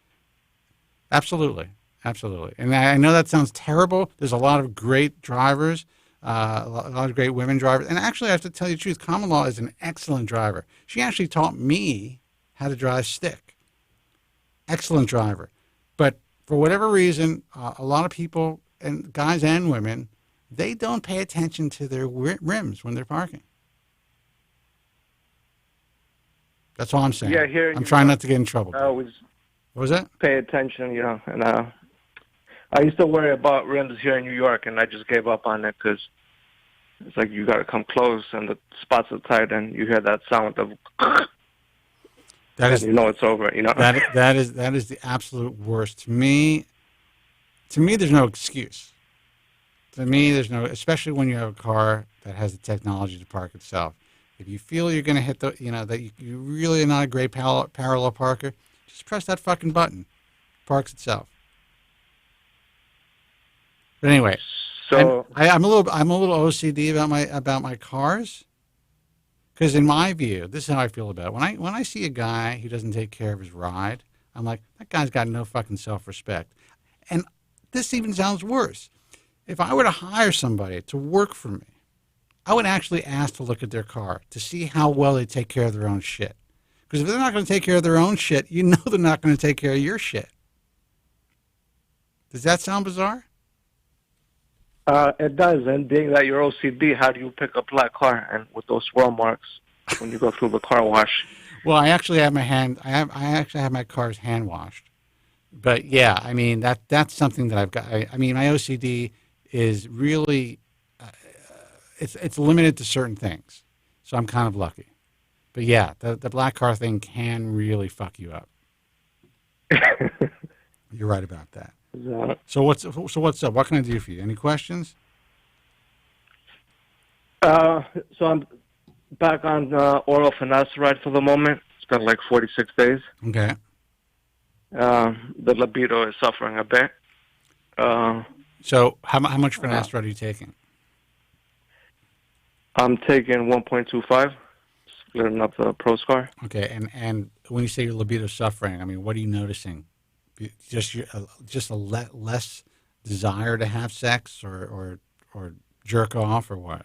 Absolutely. Absolutely. And I know that sounds terrible. There's a lot of great drivers, a lot of great women drivers. And actually, I have to tell you the truth, Common Law is an excellent driver. She actually taught me how to drive stick. Excellent driver. But for whatever reason, a lot of people, and guys and women, they don't pay attention to their rims when they're parking. That's all I'm saying.
Yeah, here
I'm trying not to get in trouble.
I always
what was that?
Pay attention, and I used to worry about rims here in New York, and I just gave up on it because it's like you got to come close, and the spots are tight, and you hear that sound of.
That is,
you know it's over. You know
that is the absolute worst. To me, there's no excuse. To me, there's no, especially when you have a car that has the technology to park itself. If you feel you're going to hit the, that you really are not a great parallel parker, just press that fucking button. It parks itself. But anyway,
so
I'm a little OCD about my cars, because in my view, this is how I feel about it. When I see a guy who doesn't take care of his ride, I'm like, that guy's got no fucking self-respect. And this even sounds worse. If I were to hire somebody to work for me, I would actually ask to look at their car to see how well they take care of their own shit. Because if they're not going to take care of their own shit, you know they're not going to take care of your shit. Does that sound bizarre?
It does. And being that you're OCD, how do you pick a black car and with those swirl marks when you go through the car wash?
Well, I actually have I actually have my cars hand washed. But yeah, I mean that's something that I've got. I mean, my OCD is really it's limited to certain things, so I'm kind of lucky. But yeah, the black car thing can really fuck you up. You're right about that. So what's up? What can I do for you? Any questions?
So I'm back on oral finasteride for the moment. It's been like 46 days.
Okay.
The libido is suffering a bit.
So how much finasteride are you taking?
I'm taking 1.25, splitting up the ProScar.
Okay, and when you say your libido suffering, I mean, what are you noticing? Just a less desire to have sex, or jerk off, or what?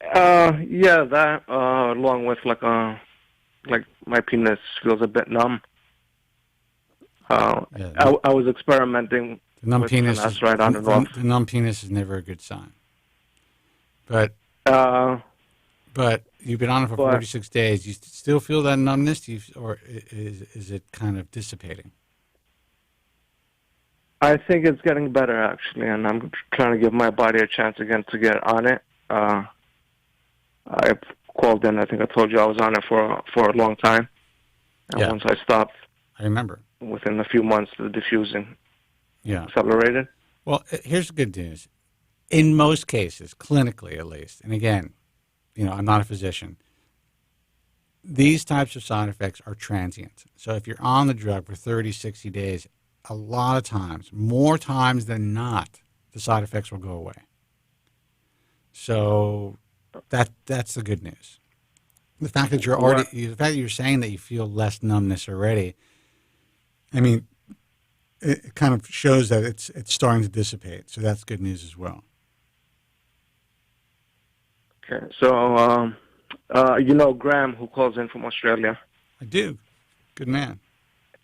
Yeah, that along with like my penis feels a bit numb. I was experimenting
the numb
with
penis
finasteride on and off.
The numb penis is never a good sign. But you've been on it for 46 days. You still feel that numbness, or is it kind of dissipating?
I think it's getting better, actually, and I'm trying to give my body a chance again to get on it. I called in. I think I told you I was on it for a long time. And once I stopped,
I remember.
Within a few months, the diffusing accelerated.
Well, here's the good news. In most cases, clinically at least, and again, I'm not a physician, these types of side effects are transient. So if you're on the drug for 30, 60 days, a lot of times, more times than not, the side effects will go away. So that's the good news. The fact that you're saying that you feel less numbness already, I mean, it kind of shows that it's starting to dissipate. So that's good news as well.
Okay, so you know Graham, who calls in from Australia?
I do. Good man.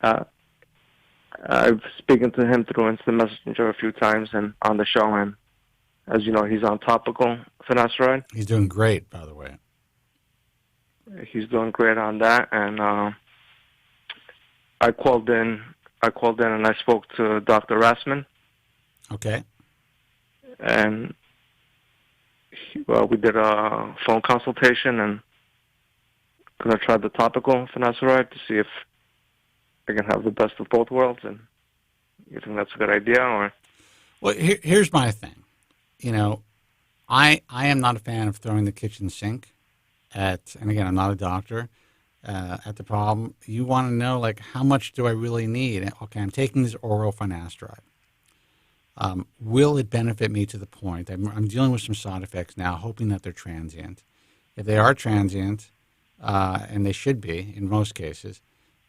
I've spoken to him through Instant Messenger a few times and on the show, and as you know, he's on topical finasteride.
He's doing great, by the way.
He's doing great on that, and I called in and I spoke to Dr. Rassman.
Okay.
And we did a phone consultation, and going to try the topical finasteride to see if I can have the best of both worlds. And you think that's a good idea, or?
Well, here's my thing. I am not a fan of throwing the kitchen sink and again, I'm not a doctor, at the problem. You want to know, like, how much do I really need? Okay, I'm taking this oral finasteride. Will it benefit me to the point? I'm dealing with some side effects now, hoping that they're transient. If they are transient, and they should be in most cases,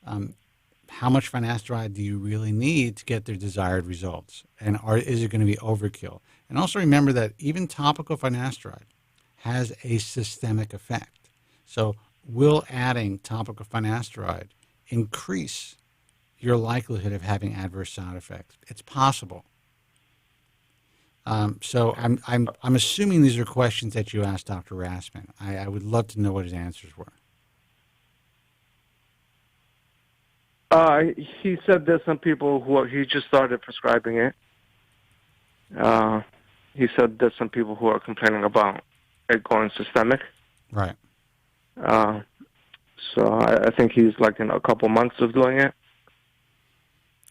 how much finasteride do you really need to get their desired results? And is it going to be overkill? And also remember that even topical finasteride has a systemic effect. So will adding topical finasteride increase your likelihood of having adverse side effects? It's possible. So I'm assuming these are questions that you asked Dr. Rassman. I would love to know what his answers were.
He said there's some people he just started prescribing it. He said there's some people who are complaining about it going systemic.
Right.
So I think he's like in a couple months of doing it.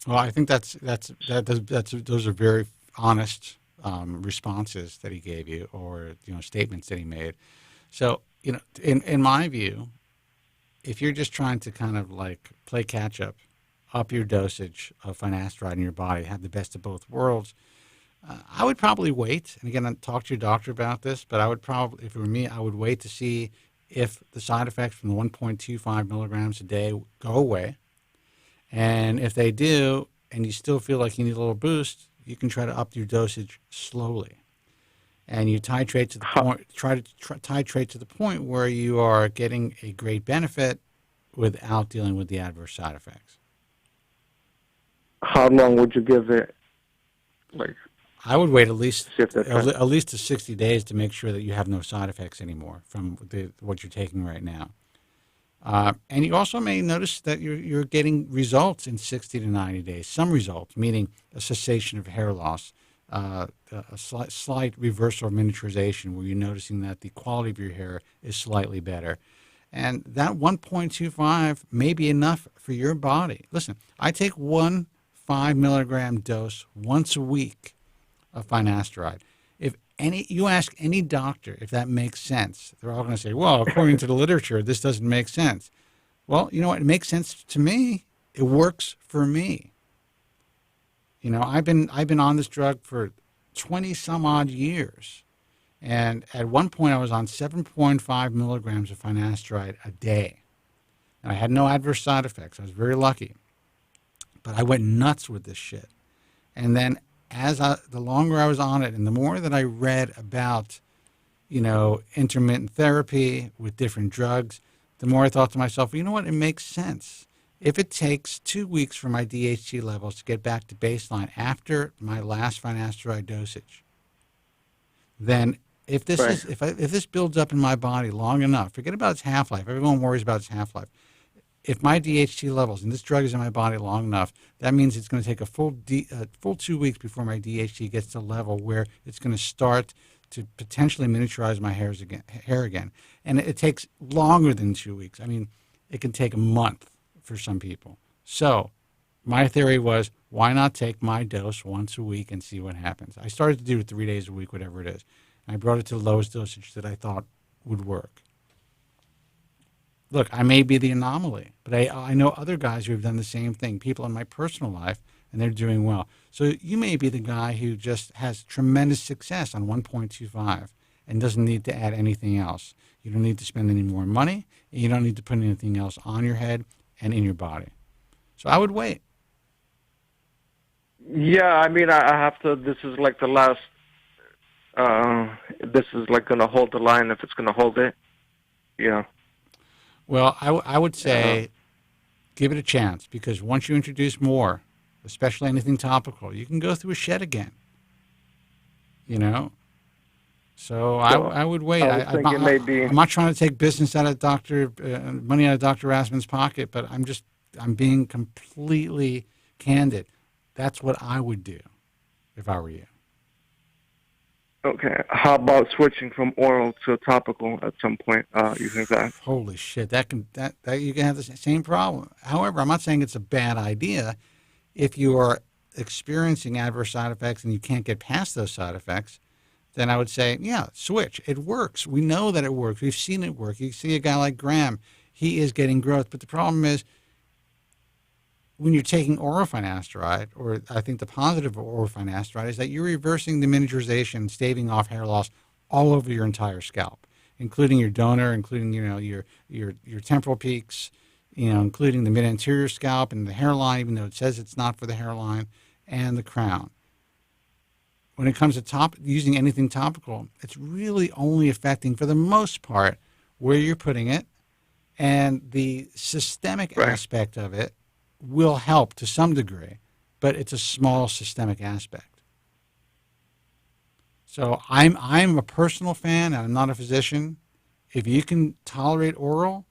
Well, I think that's those are very honest responses that he gave you, or statements that he made. So in my view, if you're just trying to kind of like play catch up your dosage of finasteride in your body, have the best of both worlds, I would probably wait. And again, I'd talk to your doctor about this, but I would probably, if it were me, I would wait to see if the side effects from the 1.25 milligrams a day go away. And if they do, and you still feel like you need a little boost, you can try to up your dosage slowly. And you titrate to the point, try to titrate to the point where you are getting a great benefit without dealing with the adverse side effects.
How long would you give it?
I would wait at least to 60 days to make sure that you have no side effects anymore from what you're taking right now. And you also may notice that you're getting results in 60 to 90 days. Some results, meaning a cessation of hair loss, a slight reversal of miniaturization, where you're noticing that the quality of your hair is slightly better. And that 1.25 may be enough for your body. Listen, I take 1 5 milligram dose once a week of finasteride. If you ask any doctor if that makes sense, they're all going to say, well, according to the literature, this doesn't make sense. Well, you know what? It makes sense to me. It works for me. I've been on this drug for 20 some odd years. And at one point I was on 7.5 milligrams of finasteride a day. And I had no adverse side effects. I was very lucky. But I went nuts with this shit. And then the longer I was on it and the more that I read about, intermittent therapy with different drugs, the more I thought to myself, well, you know what? It makes sense. If it takes 2 weeks for my DHT levels to get back to baseline after my last finasteride dosage, then if this builds up in my body long enough, forget about its half-life. Everyone worries about its half-life. If my DHT levels and this drug is in my body long enough, that means it's going to take a full 2 weeks before my DHT gets to a level where it's going to start to potentially miniaturize my hair again. And it takes longer than 2 weeks. I mean, it can take a month for some people. So my theory was, why not take my dose once a week and see what happens? I started to do it 3 days a week, whatever it is. And I brought it to the lowest dosage that I thought would work. Look, I may be the anomaly, but I know other guys who have done the same thing, people in my personal life, and they're doing well. So you may be the guy who just has tremendous success on 1.25 and doesn't need to add anything else. You don't need to spend any more money, and you don't need to put anything else on your head and in your body. So I would wait.
Yeah, I mean, I have to, this is like the last, this is like going to hold the line if it's going to hold it. Yeah.
Well, I would say give it a chance, because once you introduce more, especially anything topical, you can go through a shed again. So I would wait. I'm not trying to take business out of money out of Dr. Rasmussen's pocket, but I'm being completely candid. That's what I would do if I were you.
Okay. How about switching from oral to topical at some point? You think that?
Holy shit! That you can have the same problem. However, I'm not saying it's a bad idea. If you are experiencing adverse side effects and you can't get past those side effects, then I would say, yeah, switch. It works. We know that it works. We've seen it work. You see a guy like Graham, he is getting growth. But the problem is, when you're taking oral finasteride, or I think the positive of oral finasteride is that you're reversing the miniaturization, staving off hair loss all over your entire scalp, including your donor, including your temporal peaks, including the mid-anterior scalp and the hairline, even though it says it's not for the hairline, and the crown. When it comes to using anything topical, it's really only affecting, for the most part, where you're putting it, and the systemic aspect of it will help to some degree, but it's a small systemic aspect. So I'm a personal fan, and I'm not a physician. If you can tolerate oral,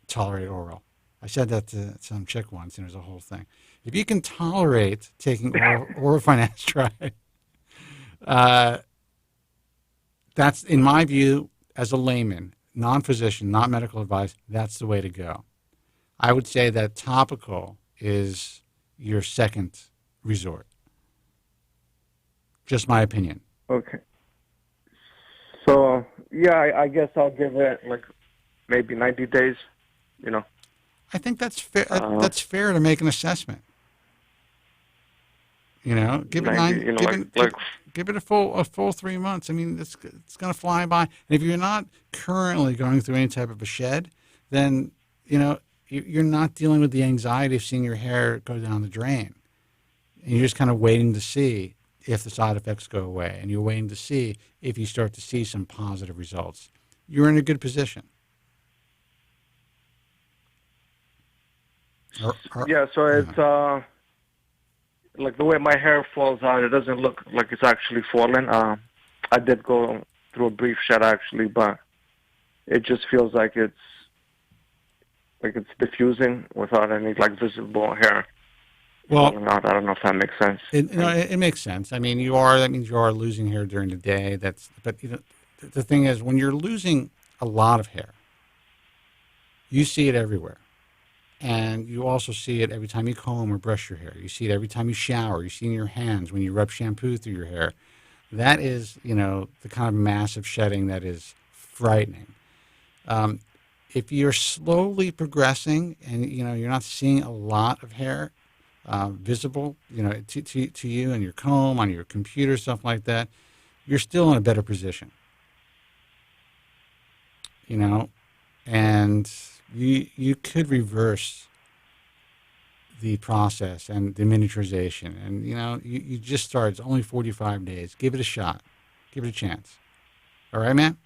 tolerate oral. I said that to some chick once, and it was a whole thing. If you can tolerate taking oral finasteride, that's, in my view, as a layman, non-physician, not medical advice, that's the way to go. I would say that topical is your second resort. Just my opinion.
Okay. So, yeah, I guess I'll give it like maybe 90 days, you know.
I think that's fair. That's fair to make an assessment. You know, give it
90, you know,
give it a full 3 months. I mean, it's going to fly by. And if you're not currently going through any type of a shed, then you know you're not dealing with the anxiety of seeing your hair go down the drain. And you're just kind of waiting to see if the side effects go away, and you're waiting to see if you start to see some positive results. You're in a good position.
Yeah, so it's like the way my hair falls out, it doesn't look like it's actually falling. I did go through a brief shed actually, but it just feels like it's diffusing without any like visible hair falling out. I don't know if that makes sense.
It makes sense. I mean, that means you are losing hair during the day. But you know, the thing is, when you're losing a lot of hair, you see it everywhere. And you also see it every time you comb or brush your hair. You see it every time you shower. You see it in your hands when you rub shampoo through your hair. That is, you know, the kind of massive shedding that is frightening. If you're slowly progressing and, you know, you're not seeing a lot of hair visible, you know, to you and your comb, on your computer, stuff like that, you're still in a better position. You know, and you could reverse the process and the miniaturization. And, you know, you just start. It's only 45 days. Give it a shot. Give it a chance. All right, man?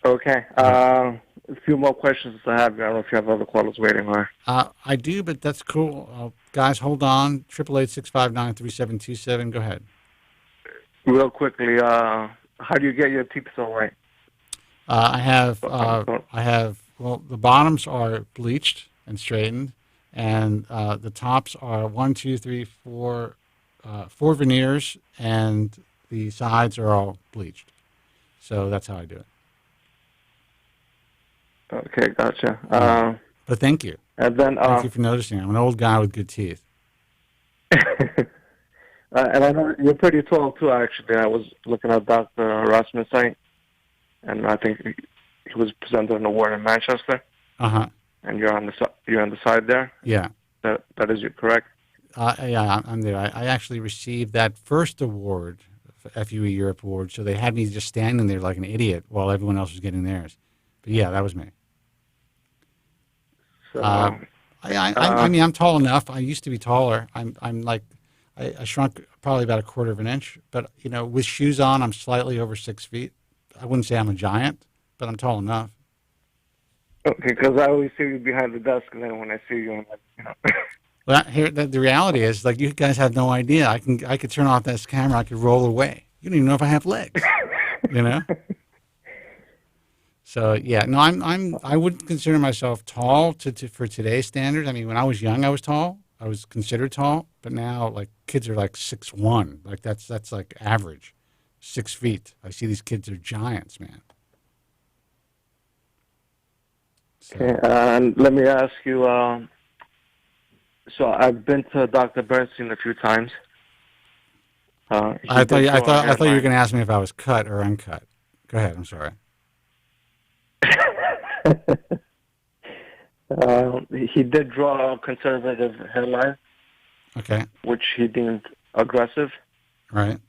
Okay. A few more questions I have. I don't know if you have other callers waiting or...
I do, but that's cool. Guys, hold on. 888-659-3727. Go ahead.
Real quickly, how do you get your teeth so white?
I have, well, the bottoms are bleached and straightened, and the tops are 4 veneers, and the sides are all bleached. So that's how I do it.
Okay, gotcha.
But thank you.
And then,
thank you for noticing. I'm an old guy with good teeth.
And I know you're pretty tall, too, actually. I was looking at Dr. Rasmus' site. And I think he was presented an award in Manchester.
Uh-huh.
And you're on the side there.
Yeah.
That is correct.
Yeah, I'm there. I actually received that first award, FUE Europe Award. So they had me just standing there like an idiot while everyone else was getting theirs. But yeah, that was me.
So,
I mean, I'm tall enough. I used to be taller. I'm like, I shrunk probably about 1/4 of an inch. But you know, with shoes on, I'm slightly over 6 feet. I wouldn't say I'm a giant, but I'm tall enough.
Okay, because I always see you behind the desk, and then when I see you, I'm like, you know.
Well, the reality is, like, you guys have no idea. I could turn off this camera. I could roll away. You don't even know if I have legs. You know. So yeah, no, I wouldn't consider myself tall for today's standards. I mean, when I was young, I was tall. I was considered tall, but now like kids are like 6'1". Like that's like average. 6 feet. I see these kids are giants, man. So.
Okay, and let me ask you. So I've been to Dr. Bernstein a few times.
I thought you were going to ask me if I was cut or uncut. Go ahead. I'm sorry.
He did draw a conservative hairline.
Okay.
Which he deemed aggressive.
Right.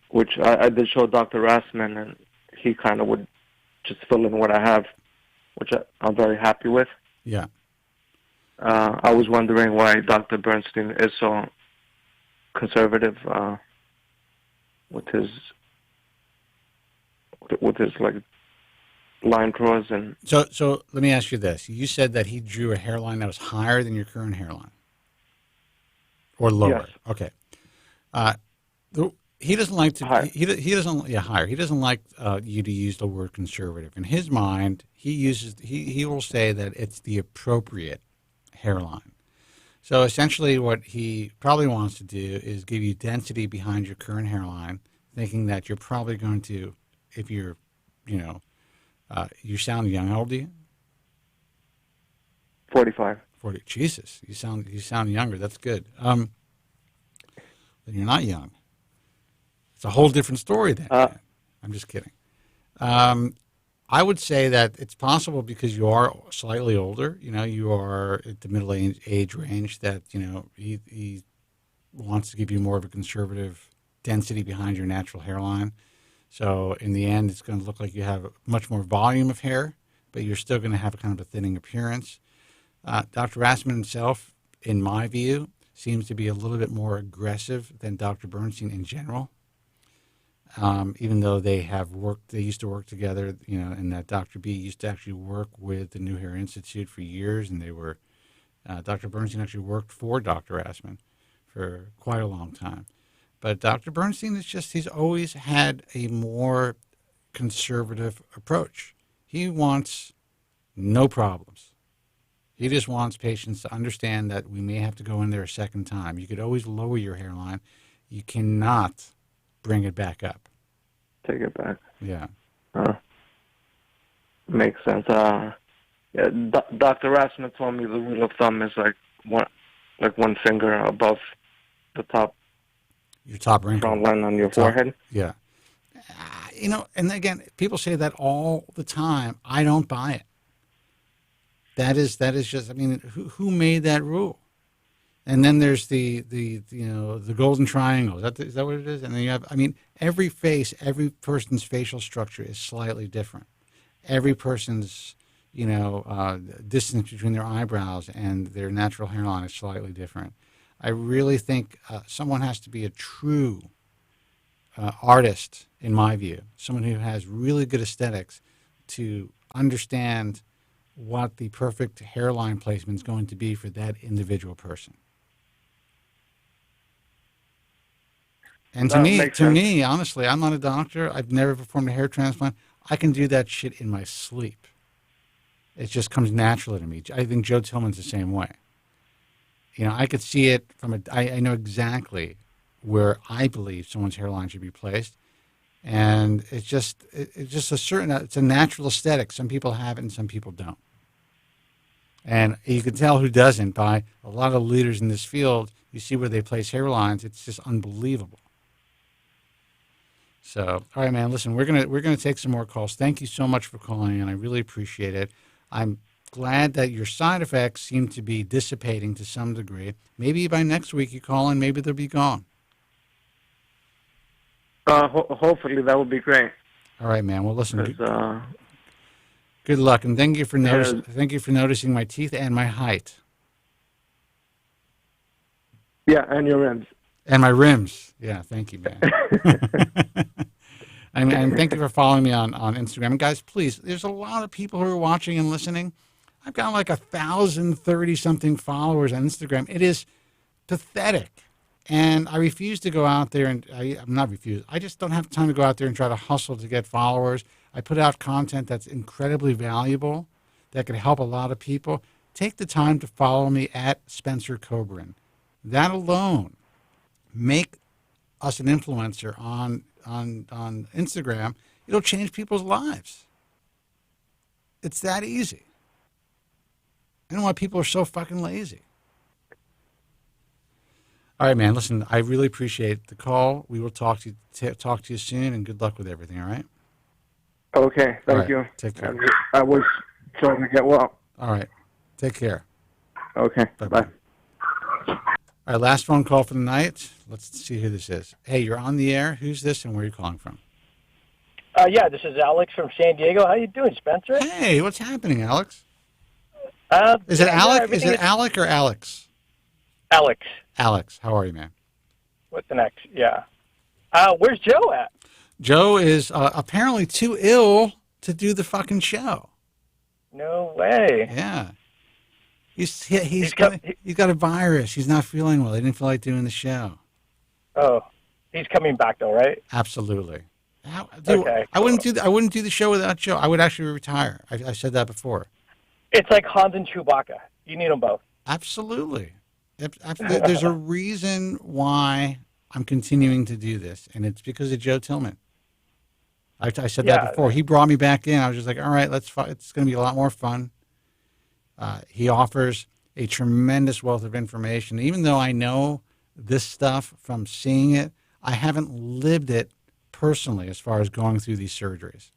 Which I did show Dr. Rasman, and he kind of would just fill in what I have, which I'm very happy with.
Yeah.
I was wondering why Dr. Bernstein is so conservative with his like line draws and.
So let me ask you this: you said that he drew a hairline that was higher than your current hairline, or lower?
Yes.
Okay. He doesn't like to.
Higher.
He doesn't. Yeah, higher. He doesn't like you to use the word conservative. In his mind, he will say that it's the appropriate hairline. So essentially, what he probably wants to do is give you density behind your current hairline, thinking that you're probably going to, if you're, you sound young. How old are you?
45.
40. Jesus, you sound younger. That's good. Then you're not young. It's a whole different story then. I'm just kidding. I would say that it's possible because you are slightly older. You are at the middle age range. That he wants to give you more of a conservative density behind your natural hairline. So in the end, it's going to look like you have much more volume of hair, but you're still going to have a kind of a thinning appearance. Dr. Rassman himself, in my view, seems to be a little bit more aggressive than Dr. Bernstein in general. Even though they used to work together, and that Dr. B used to actually work with the New Hair Institute for years, and Dr. Bernstein actually worked for Dr. Rassman for quite a long time. But Dr. Bernstein he's always had a more conservative approach. He wants no problems. He just wants patients to understand that we may have to go in there a second time. You could always lower your hairline. You cannot bring it back up.
Take it back.
Yeah.
Makes sense. Dr. Rassman told me the rule of thumb is like one finger above the top.
Your top wrinkle.
Front line on your forehead.
Yeah. And again, people say that all the time. I don't buy it. That is just. I mean, who made that rule? And then there's the golden triangle. Is that what it is? And then you have, every person's facial structure is slightly different. Every person's, distance between their eyebrows and their natural hairline is slightly different. I really think someone has to be a true artist, in my view, someone who has really good aesthetics to understand what the perfect hairline placement is going to be for that individual person. And to me, honestly, I'm not a doctor. I've never performed a hair transplant. I can do that shit in my sleep. It just comes naturally to me. I think Joe Tillman's the same way. I could see it I know exactly where I believe someone's hairline should be placed. And it's just it's a natural aesthetic. Some people have it and some people don't. And you can tell who doesn't by a lot of leaders in this field. You see where they place hairlines. It's just unbelievable. So, all right, man, listen, we're gonna take some more calls. Thank you so much for calling, and I really appreciate it. I'm glad that your side effects seem to be dissipating to some degree. Maybe by next week you call and maybe they'll be gone.
Hopefully that would be great.
All right, man. Well, listen. Good luck, and thank you for noticing my teeth and my height.
Yeah, and your rims.
And my rims. Yeah, thank you, man. And thank you for following me on Instagram. And guys, please, there's a lot of people who are watching and listening. I've got like 1,030-something followers on Instagram. It is pathetic. And I refuse to go out there I just don't have time to go out there and try to hustle to get followers. I put out content that's incredibly valuable, that could help a lot of people. Take the time to follow me at Spencer Kobren. That alone, make us an influencer on Instagram. It'll change people's lives. It's that easy. I don't know why people are so fucking lazy. All right, man. Listen, I really appreciate the call. We will talk to you soon, and good luck with everything. All right.
Okay. Thank you.
Take care.
I was trying to get well.
All right. Take care.
Okay. Bye.
All right. Last phone call for the night. Let's see who this is. Hey, you're on the air. Who's this, and where are you calling from?
Yeah, this is Alex from San Diego. How you doing, Spencer?
Hey, what's happening, Alex? Is it
yeah,
Alec? Is it Alec or Alex?
Alex.
Alex, how are you, man?
What's the next? Yeah. Where's Joe at?
Joe is apparently too ill to do the fucking show.
No way.
Yeah. He's got a virus. He's not feeling well. He didn't feel like doing the show.
Oh. He's coming back though, right?
Absolutely.
Okay,
I wouldn't do. I wouldn't do the show without Joe. I would actually retire. I said that before.
It's like Hans and Chewbacca. You need them both.
Absolutely. There's a reason why I'm continuing to do this, and it's because of Joe Tillman. I said that before. He brought me back in. I was just like, all right, it's going to be a lot more fun. He offers a tremendous wealth of information. Even though I know this stuff from seeing it, I haven't lived it personally as far as going through these surgeries.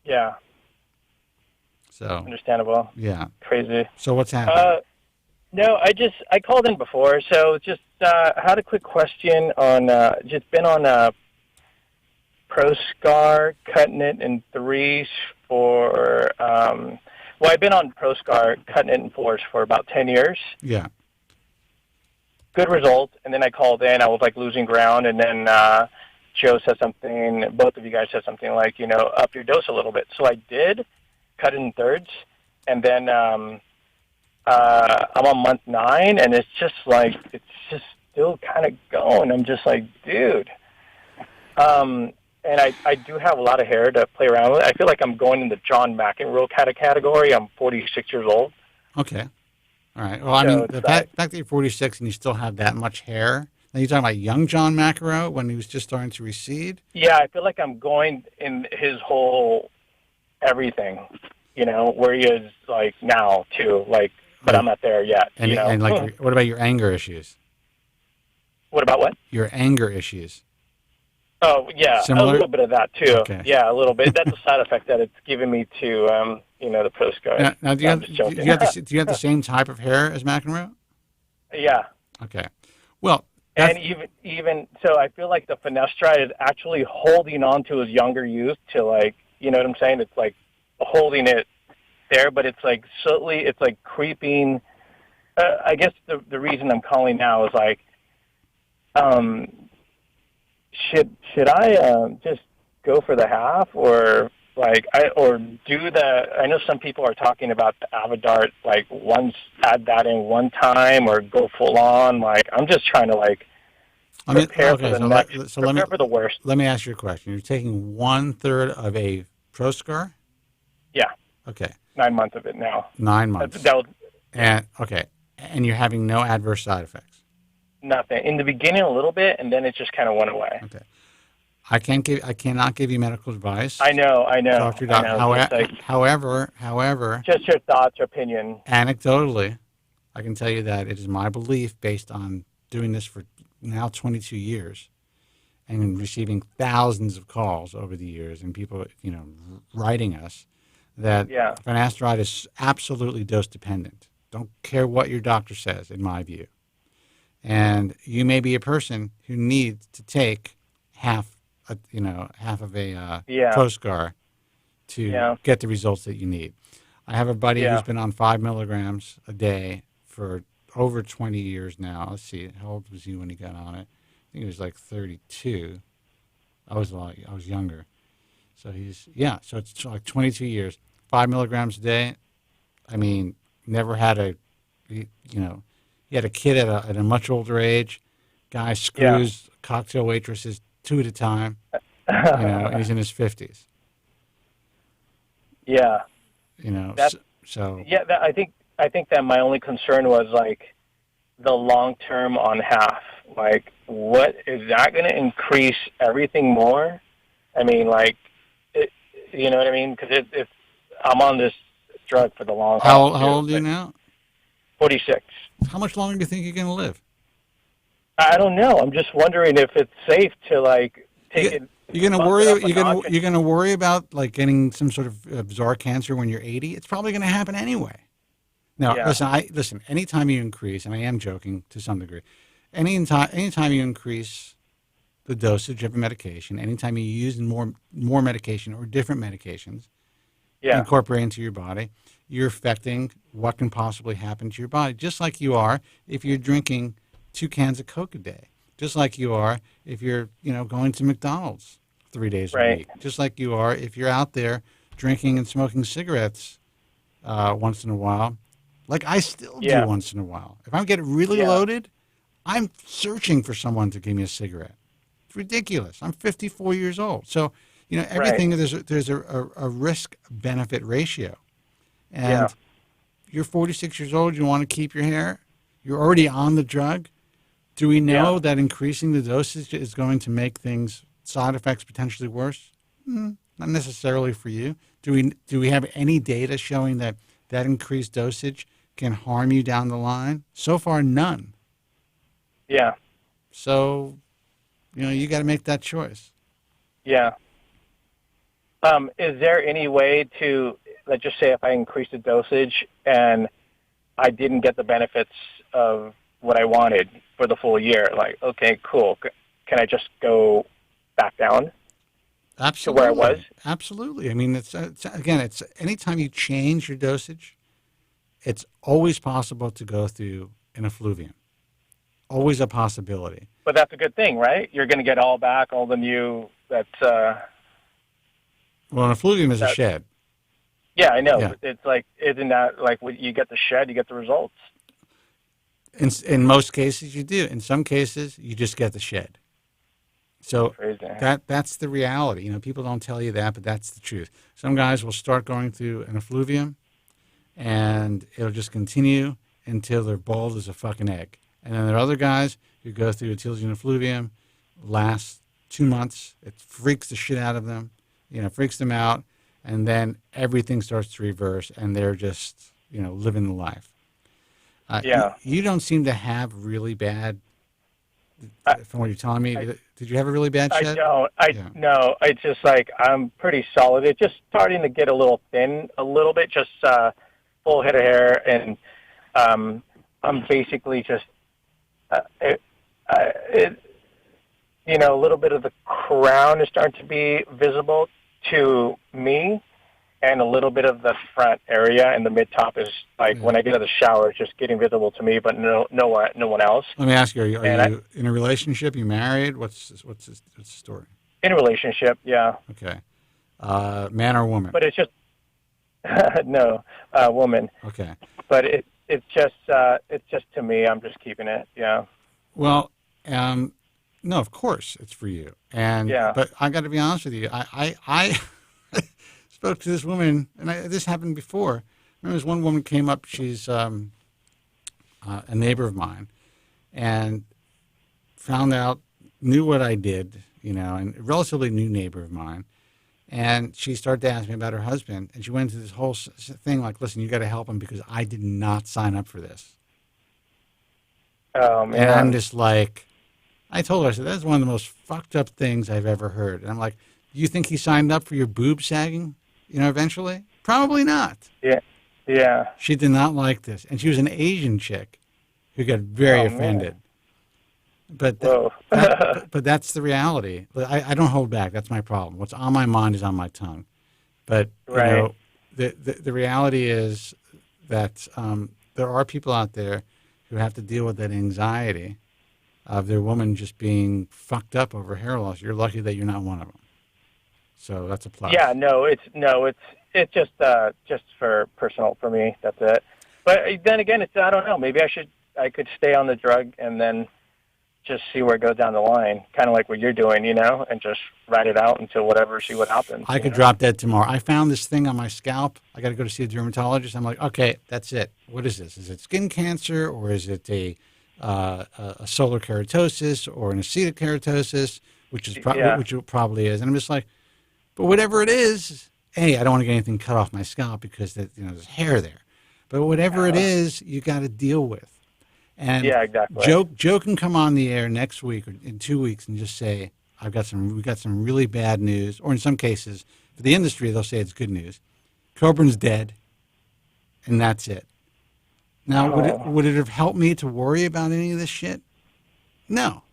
Yeah.
So
understandable.
Yeah.
Crazy.
So what's happening?
No, I called in before, so just had a quick question on just been on ProScar, cutting it in threes for I've been on ProScar, cutting it in fours for about 10 years.
Yeah.
Good result, and then I called in. I was like losing ground, and then Joe said something. Both of you guys said something like, up your dose a little bit. So I did cut it in thirds, and then I'm on month 9, and it's just still kind of going. I'm just like, dude. And I do have a lot of hair to play around with. I feel like I'm going in the John McEnroe category. I'm 46 years old.
Okay. All right. Well, I mean, the fact that you're 46 and you still have that much hair. Now you're talking about young John McEnroe when he was just starting to recede?
Yeah, I feel like I'm going in his whole everything, where he is like now too. But I'm not there yet.
And what about your anger issues?
What about what?
Your anger issues.
Oh, yeah,
Similar?
a little bit of that, too.
Okay.
Yeah, a little bit. That's a side effect that it's giving me to, the ProScar.
Now, do you have the same type of hair as McEnroe?
Yeah.
Okay. Well,
and even so, I feel like the finasteride is actually holding on to his younger youth to, you know what I'm saying? It's, holding it there, but it's, slowly, it's, creeping. I guess the reason I'm calling now is, should I just go for the half or do the? I know some people are talking about the Avodart, add that in one time or go full on. I'm just trying to prepare for the next. Prepare for the worst.
Let me ask you a question. You're taking 1/3 of a ProScar?
Yeah.
Okay.
9 months of it now.
9 months. And you're having no adverse side effects.
Nothing. In the beginning, a little bit, and then it just kind of went away.
Okay. I cannot give you medical advice.
I know.
Talk to your doctor. However,
just your thoughts, your opinion.
Anecdotally, I can tell you that it is my belief, based on doing this for now 22 years, and receiving thousands of calls over the years, and people, writing us, that finasteride is absolutely dose dependent. Don't care what your doctor says, in my view. And you may be a person who needs to take half of a ProScar to get the results that you need. I have a buddy who's been on 5 milligrams a day for over 20 years now. Let's see, how old was he when he got on it? I think he was 32. I was younger. So so it's 22 years, 5 milligrams a day. I mean, never had he had a kid at a much older age. Guy screws cocktail waitresses 2 at a time. And he's in his 50s.
Yeah.
So.
Yeah, I think that my only concern was the long term on half. What is that going to increase everything more? I mean, you know what I mean? Because if I'm on this drug for the long haul.
How old are you now?
46.
How much longer do you think you're going to live?
I don't know. I'm just wondering if it's safe to take it.
You're going to worry. You're going to worry about getting some sort of bizarre cancer when you're 80. It's probably going to happen anyway. Now, listen. Anytime you increase, and I am joking to some degree, anytime you increase the dosage of a medication, anytime you use more medication or different medications, incorporate into your body, you're affecting what can possibly happen to your body, just like you are if you're drinking 2 cans of Coke a day, just like you are if you're going to McDonald's 3 days a week, just like you are if you're out there drinking and smoking cigarettes once in a while, like I still do once in a while. If I'm getting really loaded, I'm searching for someone to give me a cigarette. ridiculous. I'm 54 years old. So, everything, there's a risk-benefit ratio. And you're 46 years old, you want to keep your hair, you're already on the drug. Do we know that increasing the dosage is going to make side effects potentially worse? Not necessarily for you. Do we have any data showing that increased dosage can harm you down the line? So far, none.
Yeah.
So, you got to make that choice.
Yeah. Is there any way to, let's just say if I increase the dosage and I didn't get the benefits of what I wanted for the full year, like, okay, cool. Can I just go back down?
Absolutely.
To where I was?
Absolutely. I mean, it's anytime you change your dosage, it's always possible to go through an effluvium. Always a possibility.
But that's a good thing, right? You're going to get all back, all the new,
well, an effluvium is a shed.
Yeah, I know.
Yeah.
It's like, isn't that like when you get the shed, you get the results?
In most cases, you do. In some cases, you just get the shed. So that's the reality. People don't tell you that, but that's the truth. Some guys will start going through an effluvium, and it'll just continue until they're bald as a fucking egg. And then there are other guys who go through a Tillman effluvium, lasts 2 months. It freaks the shit out of them, freaks them out, and then everything starts to reverse, and they're just, living the life. You don't seem to have really bad, from what you're telling me. Did you have a really bad shed?
I don't. No, it's just like I'm pretty solid. It's just starting to get a little thin, a little bit, just full head of hair, and I'm basically just, a little bit of the crown is starting to be visible to me, and a little bit of the front area and the mid top is like when I get out of the shower, it's just getting visible to me, but no one else.
Let me ask you: Are you in a relationship? You married? What's the story?
In a relationship, yeah.
Okay, man or woman?
But it's just no, woman.
Okay.
But it's just to me. I'm just keeping it. Yeah.
Well, no, of course it's for you, but I got to be honest with you. I spoke to this woman, and this happened before. Remember, this one woman came up. She's a neighbor of mine, and found out, knew what I did, and a relatively new neighbor of mine. And she started to ask me about her husband, and she went into this whole thing like, listen, you got to help him because I did not sign up for this.
Oh, man.
And I'm just like, I told her, I said, that's one of the most fucked up things I've ever heard. And I'm like, do you think he signed up for your boob sagging, eventually? Probably not.
Yeah. Yeah.
She did not like this. And she was an Asian chick who got very offended.
Man.
But but that's the reality. I don't hold back. That's my problem. What's on my mind is on my tongue. But the reality is that there are people out there who have to deal with that anxiety of their woman just being fucked up over hair loss. You're lucky that you're not one of them. So that's a plus.
Yeah, it's just for personal for me. That's it. But then again, I don't know. Maybe I could stay on the drug and then just see where it goes down the line, kind of like what you're doing, and just ride it out until see what happens.
I could drop dead tomorrow. I found this thing on my scalp. I got to go to see a dermatologist. I'm like, okay, that's it. What is this? Is it skin cancer, or is it a solar keratosis or an acetokeratosis, which it probably is? And I'm just like, but whatever it is, I don't want to get anything cut off my scalp because there's hair there. But whatever it is, you got to deal with. And
exactly.
Joe can come on the air next week or in 2 weeks and just say, we got some really bad news, or in some cases, for the industry, they'll say it's good news. Kobren's dead, and that's it. Now, would it have helped me to worry about any of this shit? No.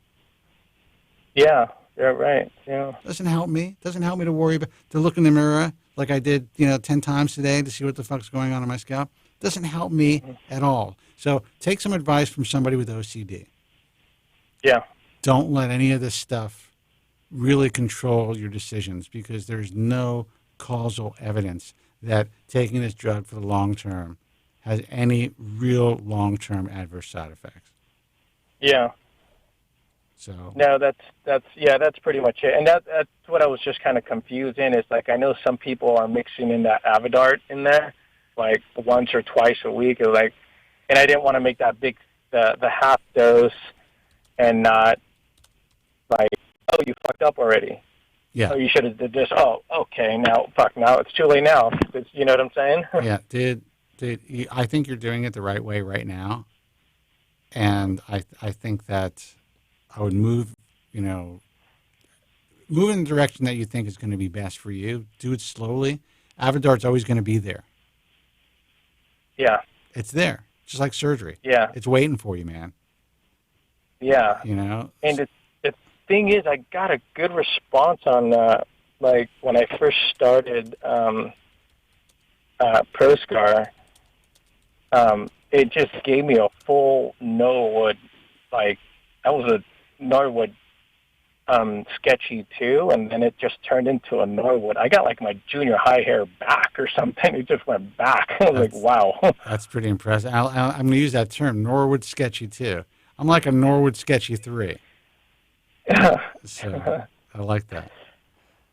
Yeah, right. Yeah.
Doesn't help me. Doesn't help me to worry about, to look in the mirror like I did, 10 times today to see what the fuck's going on in my scalp. Doesn't help me at all. So take some advice from somebody with OCD.
Yeah.
Don't let any of this stuff really control your decisions, because there's no causal evidence that taking this drug for the long term has any real long-term adverse side effects.
Yeah.
So
no, that's pretty much it. And that's what I was just kind of confused in. Is like I know some people are mixing in that Avodart in there, like once or twice a week, or like, and I didn't want to make that big the half dose and not like, oh, you fucked up already.
Yeah.
Oh, you should have did this. Oh, okay. Now, now it's too late. Now, you know what I'm saying?
Yeah, I think you're doing it the right way right now, and I think that I would move in the direction that you think is going to be best for you. Do it slowly. Avodart's always going to be there.
Yeah.
It's there, just like surgery.
Yeah.
It's waiting for you, man.
Yeah.
You know?
And the thing is, I got a good response on like when I first started ProScar, it just gave me a full Norwood, like, that was a Norwood sketchy too, and then it just turned into a Norwood. I got like my junior high hair back or something. It just went back. I was like, wow.
That's pretty impressive. I'm going to use that term, Norwood sketchy 2. I'm like a Norwood sketchy 3. So I like that.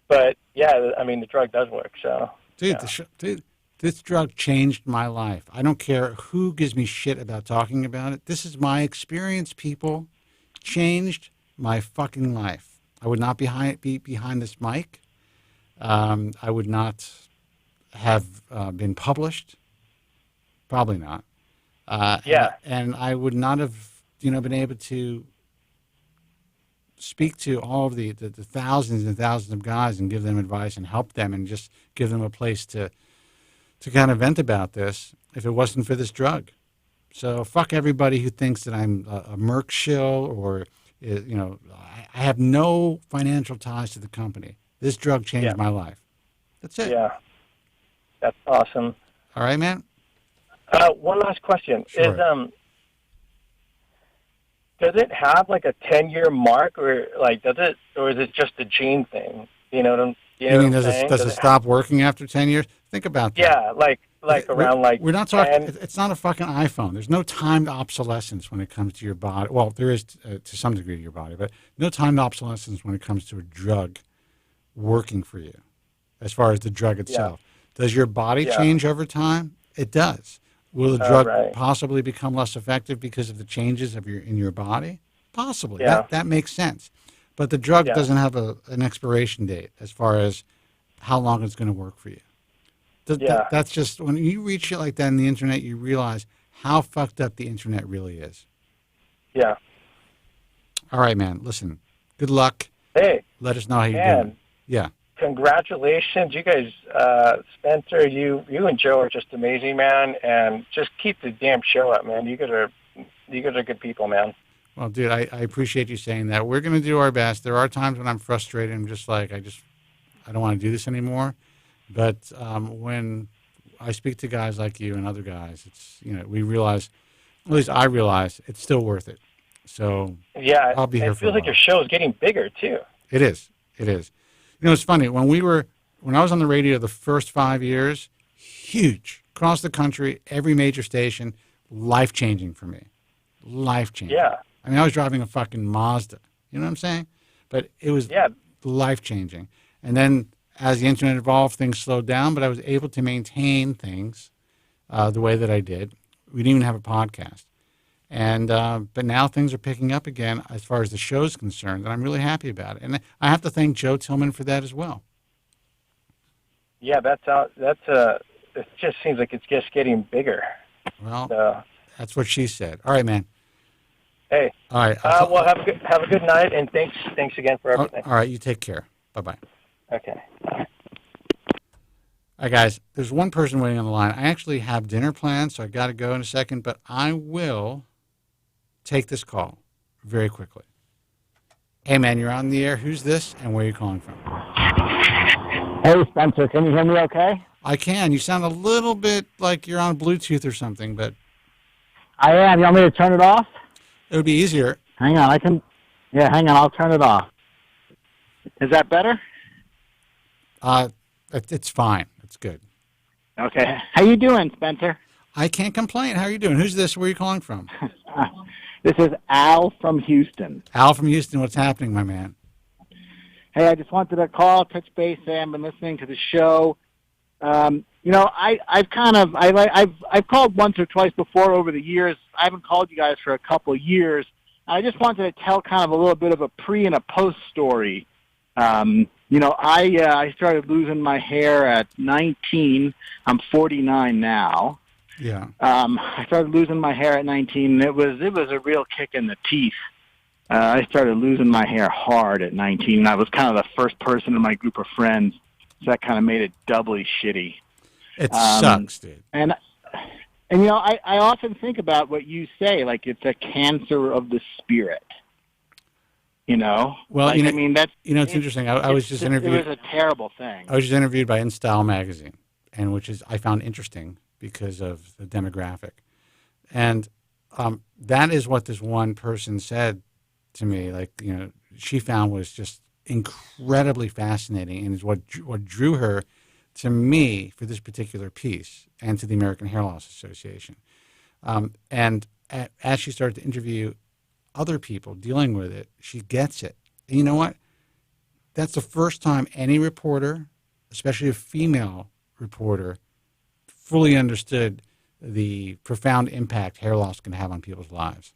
But yeah, I mean, the drug does work. So
dude, this drug changed my life. I don't care who gives me shit about talking about it. This is my experience, people. Changed my fucking life. I would not be behind this mic. I would not have been published. Probably not.
Yeah.
And I would not have, been able to speak to all of the thousands and thousands of guys and give them advice and help them and just give them a place to kind of vent about this if it wasn't for this drug. So fuck everybody who thinks that I'm a Merck shill or, I have no financial ties to the company. This drug changed my life. That's it.
Yeah. That's awesome.
All right, man?
One last question.
Sure.
Does it have like a 10-year mark, or like or is it just a gene thing? You know what I'm?
You mean does it stop working after 10 years? Think about that.
Yeah, like around like.
We're not talking. It's not a fucking iPhone. There's no timed obsolescence when it comes to your body. Well, there is to some degree to your body, but no timed obsolescence when it comes to a drug working for you. As far as the drug itself, does your body change over time? It does. Will the drug possibly become less effective because of the changes in your body? Possibly.
Yeah.
That makes sense. But the drug doesn't have an expiration date as far as how long it's going to work for you. That's just, when you reach shit like that in the internet, you realize how fucked up the internet really is.
Yeah.
All right, man. Listen, good luck.
Hey.
Let us know how you're doing. Yeah.
Congratulations, you guys, Spencer. You and Joe are just amazing, man, and just keep the damn show up, man. You guys are good people, man.
Well, dude, I appreciate you saying that. We're going to do our best. There are times when I'm frustrated. I'm just like, I don't want to do this anymore. But when I speak to guys like you and other guys, it's we realize, at least I realize, it's still worth it. So
yeah,
I'll be here for a while.
It feels like your show is getting bigger too.
It is. It is. It's funny, when I was on the radio the first 5 years, huge, across the country, every major station, life-changing for me. Life-changing.
Yeah.
I mean, I was driving a fucking Mazda. You know what I'm saying? But it was life-changing. And then as the internet evolved, things slowed down, but I was able to maintain things the way that I did. We didn't even have a podcast. And but now things are picking up again as far as the show's concerned, and I'm really happy about it. And I have to thank Joe Tillman for that as well.
Yeah, it just seems like it's just getting bigger.
Well, that's what she said. All right, man.
Hey.
All right.
Well, have a good night, and thanks again for everything.
All right, you take care. Bye-bye.
Okay.
All right, guys, there's one person waiting on the line. I actually have dinner planned, so I got to go in a second, but I will take this call very quickly. Hey, man, you're on the air. Who's this, and where are you calling from?
Hey, Spencer, can you hear me okay?
I can. You sound a little bit like you're on Bluetooth or something, but...
I am. You want me to turn it off?
It would be easier.
Hang on, hang on, I'll turn it off. Is that better?
It's fine. It's good.
Okay. How you doing, Spencer?
I can't complain. How are you doing? Who's this? Where are you calling from?
This is Al from Houston.
Al from Houston, what's happening, my man?
Hey, I just wanted to call, touch base. I've been listening to the show. I've called once or twice before over the years. I haven't called you guys for a couple of years. I just wanted to tell kind of a little bit of a pre and a post story. I started losing my hair at 19. I'm 49 now.
Yeah.
I started losing my hair at 19, and it was a real kick in the teeth. I started losing my hair hard at 19, and I was kind of the first person in my group of friends, so that kind of made it doubly shitty.
It sucks, dude.
And I often think about what you say, like it's a cancer of the spirit. Well,
that's
it's
interesting. I was just interviewed.
It was a terrible thing.
I was just interviewed by InStyle magazine, and which I found interesting because of the demographic, and that is what this one person said to me. She found was just incredibly fascinating, and is what drew her to me for this particular piece and to the American Hair Loss Association. As she started to interview other people dealing with it, she gets it. And you know what? That's the first time any reporter, especially a female reporter, fully understood the profound impact hair loss can have on people's lives.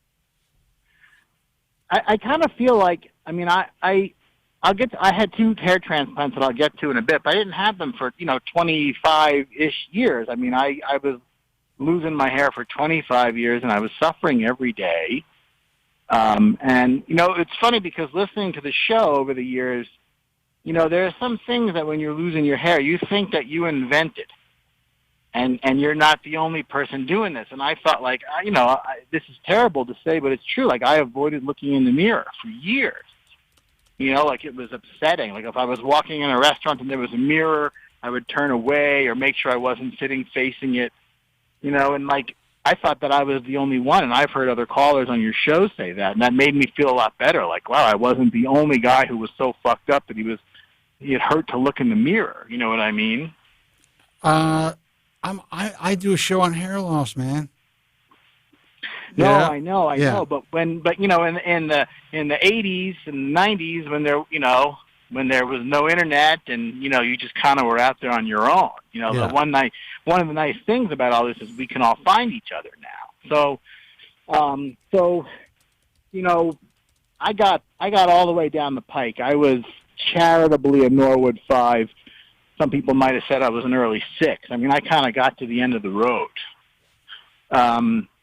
I kind of feel like, I had 2 hair transplants that I'll get to in a bit, but I didn't have them for, 25-ish years. I was losing my hair for 25 years, and I was suffering every day. It's funny because listening to the show over the years, there are some things that when you're losing your hair, you think that you invented, and you're not the only person doing this. And I thought, this is terrible to say, but it's true. I avoided looking in the mirror for years. It was upsetting. If I was walking in a restaurant and there was a mirror, I would turn away or make sure I wasn't sitting facing it. I thought that I was the only one, and I've heard other callers on your show say that, and that made me feel a lot better. Wow, I wasn't the only guy who was so fucked up that he had hurt to look in the mirror. You know what I mean?
I do a show on hair loss, man.
No,
yeah.
I know. But in the 80s and 90s, when there was no internet and you just kind of were out there on your own. One of the nice things about all this is we can all find each other now. So I got all the way down the pike. I was charitably a Norwood 5. Some people might have said I was an early 6. I kind of got to the end of the road.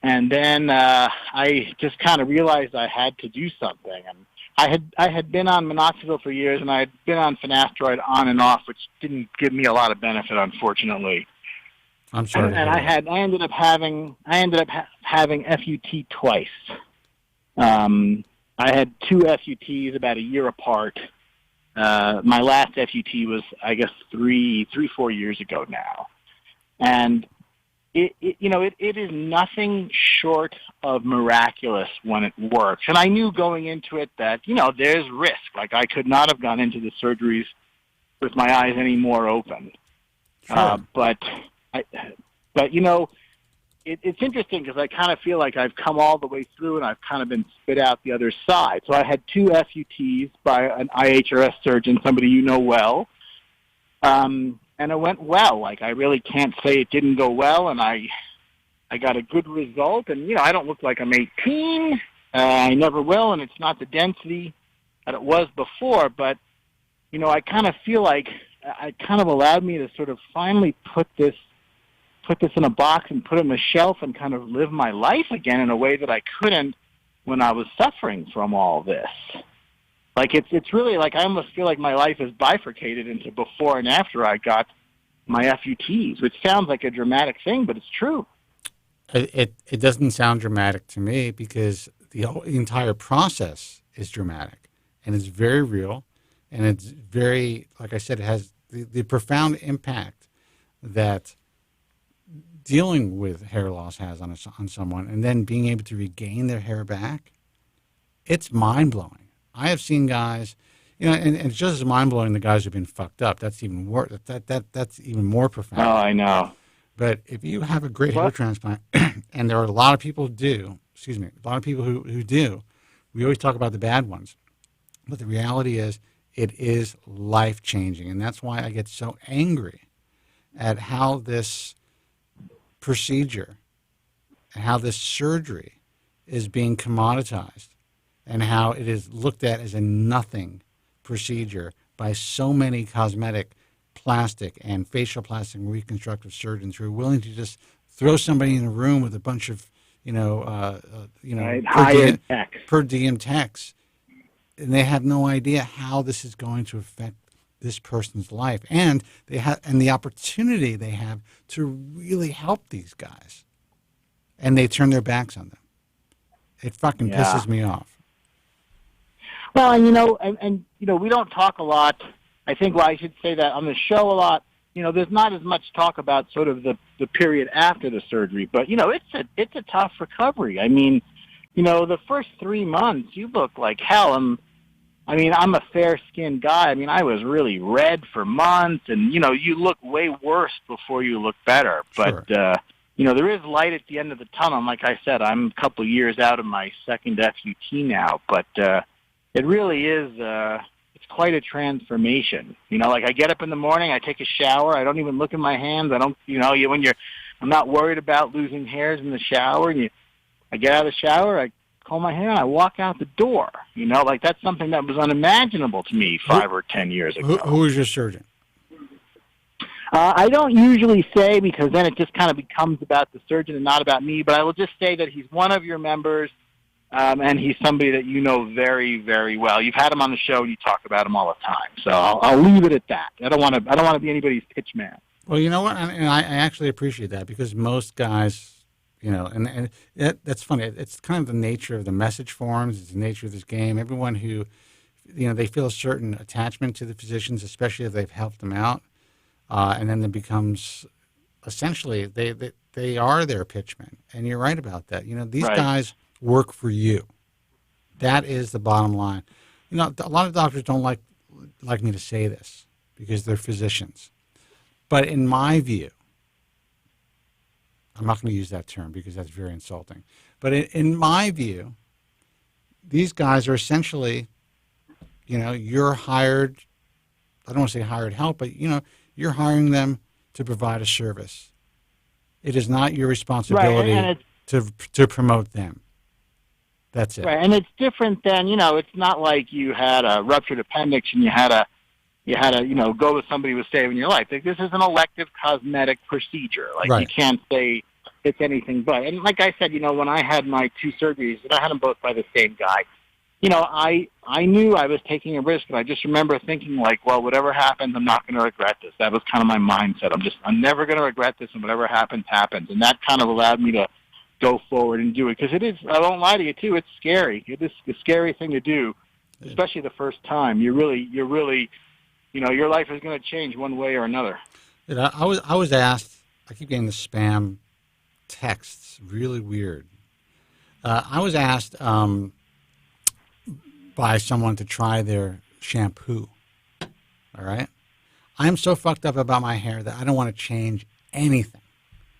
And then I just kind of realized I had to do something. And I had been on minoxidil for years, and I had been on finasteride on and off, which didn't give me a lot of benefit, unfortunately.
I'm sorry.
And I ended up having FUT twice. I had 2 FUTs about a year apart. My last FUT was, I guess, 4 years ago now. And it is nothing short of miraculous when it works. And I knew going into it that, there's risk. I could not have gone into the surgeries with my eyes any more open.
Sure.
It's interesting because I kind of feel like I've come all the way through and I've kind of been spit out the other side. So I had 2 FUTs by an IHRS surgeon, somebody you know well. And it went well. I really can't say it didn't go well, and I got a good result. And, I don't look like I'm 18. I never will, and it's not the density that it was before. But, I kind of feel like it kind of allowed me to sort of finally put this in a box and put it on a shelf and kind of live my life again in a way that I couldn't when I was suffering from all this. It's really I almost feel like my life is bifurcated into before and after I got my FUTs, which sounds like a dramatic thing, but it's true.
It doesn't sound dramatic to me because the entire process is dramatic, and it's very real, and it's very, like I said, it has the profound impact that dealing with hair loss has on someone, and then being able to regain their hair back. It's mind-blowing. I have seen guys, and it's just as mind-blowing the guys who've been fucked up. That's even worse. That's even more profound.
Oh, I know.
But if you have a great hair transplant, and there are a lot of people who do, excuse me, a lot of people who do. We always talk about the bad ones, but the reality is it is life-changing, and that's why I get so angry at how this procedure and how this surgery is being commoditized and how it is looked at as a nothing procedure by so many cosmetic, plastic, and facial plastic and reconstructive surgeons who are willing to just throw somebody in a room with a bunch of, per diem techs, and they have no idea how this is going to affect this person's life, and the opportunity they have to really help these guys, and they turn their backs on them. It fucking pisses me off.
Well, and we don't talk a lot. I think I should say that on the show a lot. There's not as much talk about sort of the period after the surgery, but it's a tough recovery. I mean, the first 3 months you look like hell. I'm a fair-skinned guy. I mean, I was really red for months, and you look way worse before you look better. But there is light at the end of the tunnel. And like I said, I'm a couple of years out of my second FUT now, but it really is. It's quite a transformation. Like I get up in the morning, I take a shower, I don't even look at my hands. I don't. I'm not worried about losing hairs in the shower. And I get out of the shower, I comb my hair, and I walk out the door. Like that's something that was unimaginable to me 5 or 10 years ago.
Who is your surgeon?
I don't usually say, because then it just kind of becomes about the surgeon and not about me, but I will just say that he's one of your members, and he's somebody that you know very, very well. You've had him on the show, and you talk about him all the time. So I'll leave it at that. I don't want to be anybody's pitch man.
Well, you know what? And I actually appreciate that, because most guys, and that's funny. It's kind of the nature of the message forums. It's the nature of this game. Everyone who, they feel a certain attachment to the physicians, especially if they've helped them out. And then it becomes, essentially, they are their pitchmen. And you're right about that. These guys work for you. That is the bottom line. A lot of doctors don't like me to say this because they're physicians. But in my view, I'm not going to use that term because that's very insulting. But in my view, these guys are essentially, you're hired, I don't want to say hired help, but, you're hiring them to provide a service. It is not your responsibility to promote them. That's it.
Right, and it's different than, it's not like you had a ruptured appendix and you had to go with somebody who was saving your life. Like, this is an elective cosmetic procedure. Like, you can't say it's anything but. And like I said, when I had my 2 surgeries, and I had them both by the same guy, I knew I was taking a risk, and I just remember thinking, like, well, whatever happens, I'm not going to regret this. That was kind of my mindset. I'm never going to regret this, and whatever happens, happens. And that kind of allowed me to go forward and do it, because it is, I won't lie to you, too, it's scary. It is a scary thing to do, especially the first time. You're really, your life is going to change one way or another.
I was asked, I keep getting the spam texts, really weird. I was asked, by someone to try their shampoo. All right? I'm so fucked up about my hair that I don't want to change anything.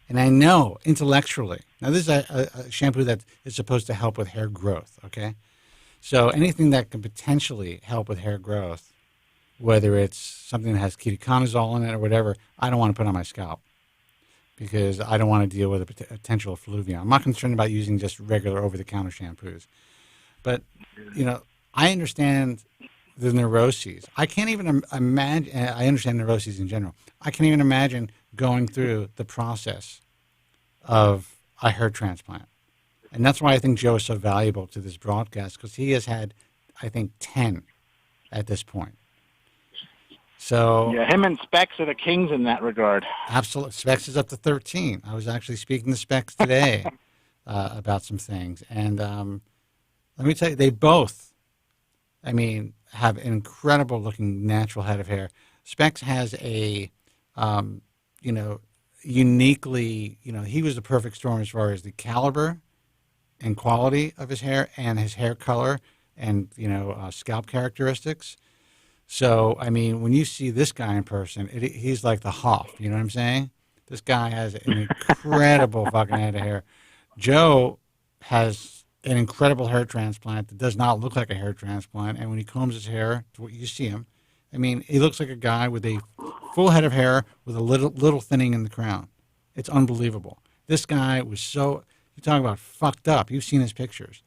And I know intellectually. Now, this is a shampoo that is supposed to help with hair growth, okay? So anything that can potentially help with hair growth, whether it's something that has ketoconazole in it or whatever, I don't want to put on my scalp because I don't want to deal with a potential effluvium. I'm not concerned about using just regular over-the-counter shampoos. But, I understand the neuroses. I can't even imagine, I understand neuroses in general. I can't even imagine going through the process of a hair transplant. And that's why I think Joe is so valuable to this broadcast, because he has had, I think, 10 at this point. So
yeah, him and Specs are the kings in that regard.
Absolutely. Specs is up to 13. I was actually speaking to Specs today about some things. And let me tell you, they both, have an incredible looking natural head of hair. Specs has a, uniquely, he was the perfect storm as far as the caliber and quality of his hair and his hair color and, scalp characteristics. So, when you see this guy in person, he's like the Hoff, you know what I'm saying? This guy has an incredible fucking head of hair. Joe has an incredible hair transplant that does not look like a hair transplant. And when he combs his hair, to what you see him, I mean, he looks like a guy with a full head of hair with a little thinning in the crown. It's unbelievable. This guy was so, you're talking about fucked up. You've seen his pictures.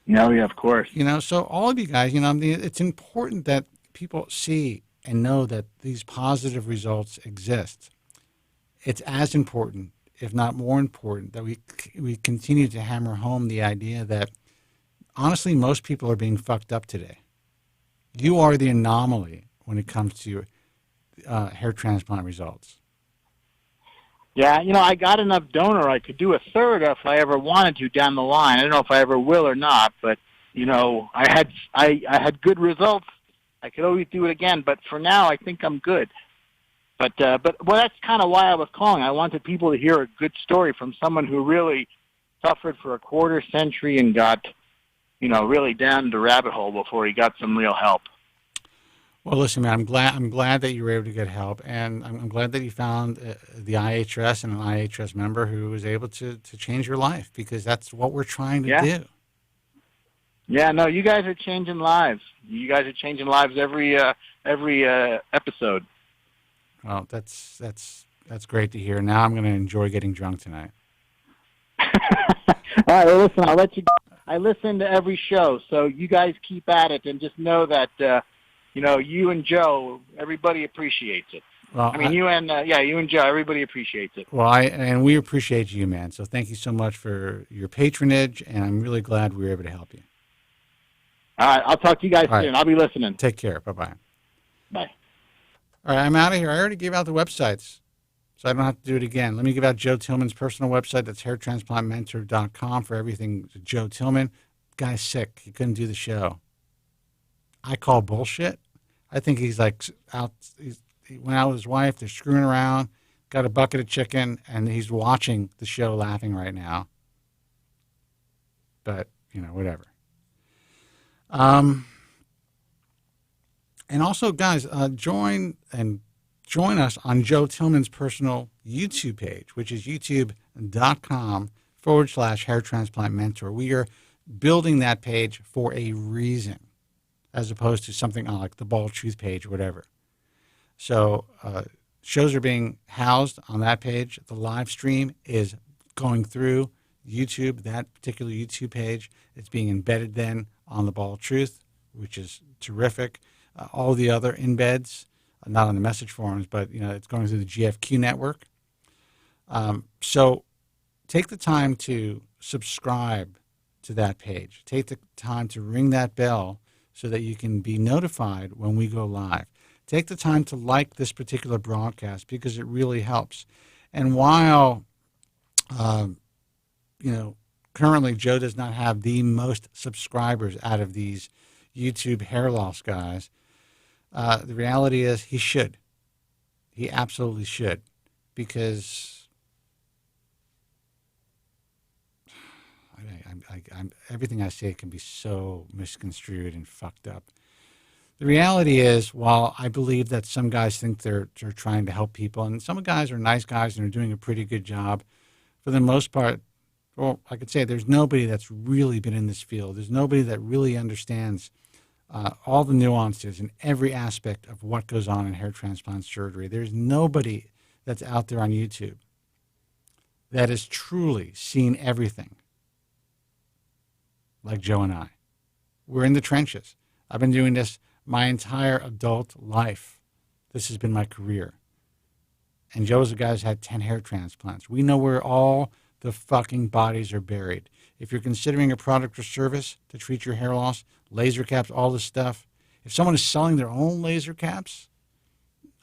No, yeah, of course.
You know, so all of you guys, you know, I mean, it's important that people see and know that these positive results exist. It's as important, if not more important, that we continue to hammer home the idea that, honestly, most people are being fucked up today. You are the anomaly when it comes to hair transplant results.
Yeah, you know, I got enough donor. I could do a third if I ever wanted to down the line. I don't know if I ever will or not, but you know, I had good results. I could always do it again, but for now, I think I'm good. But well, that's kind of why I was calling. I wanted people to hear a good story from someone who really suffered for a quarter century and got, you know, really down the rabbit hole before he got some real help.
Well, listen, man, I'm glad that you were able to get help, and I'm glad that you found the IHRS and an IHRS member who was able to change your life, because that's what we're trying to do.
Yeah, no, you guys are changing lives. You guys are changing lives every episode.
Well, that's great to hear. Now I'm going to enjoy getting drunk tonight.
All right, well, listen, I'll let you go. I listen to every show, so you guys keep at it, and just know that, you know, you and Joe, everybody appreciates it.
Well,
I mean, you and Joe, everybody appreciates it.
Well, and we appreciate you, man. So thank you so much for your patronage, and I'm really glad we were able to help you.
All right, I'll talk to you guys soon.
Right.
I'll be listening.
Take care. Bye-bye.
Bye.
All right, I'm out of here. I already gave out the websites, so I don't have to do it again. Let me give out Joe Tillman's personal website. That's hairtransplantmentor.com for everything Joe Tillman. Guy's sick. He couldn't do the show. I call bullshit. I think he's like out. He went out with his wife. They're screwing around. Got a bucket of chicken, and he's watching the show laughing right now. But, you know, whatever. And also, guys, join us on Joe Tillman's personal YouTube page, which is youtube.com/hairtransplantmentor. We are building that page for a reason, as opposed to something on like the Bald Truth page or whatever. So shows are being housed on that page. The live stream is going through YouTube, that particular YouTube page. It's being embedded then on the Bald Truth, which is terrific. All the other embeds, not on the message forums, but you know, it's going through the GFQ network. So take the time to subscribe to that page. Take the time to ring that bell so that you can be notified when we go live. Take the time to like this particular broadcast, because it really helps. And while, you know, currently Joe does not have the most subscribers out of these YouTube hair loss guys, the reality is he should. He absolutely should, because everything I say can be so misconstrued and fucked up. The reality is, while I believe that some guys think they're trying to help people, and some guys are nice guys and are doing a pretty good job, for the most part, well, I could say there's nobody that's really been in this field. There's nobody that really understands all the nuances and every aspect of what goes on in hair transplant surgery. There's nobody that's out there on YouTube that has truly seen everything like Joe and I. We're in the trenches. I've been doing this my entire adult life. This has been my career. And Joe's a guy who's had 10 hair transplants. We know where all the fucking bodies are buried. If you're considering a product or service to treat your hair loss, laser caps, all this stuff, if someone is selling their own laser caps,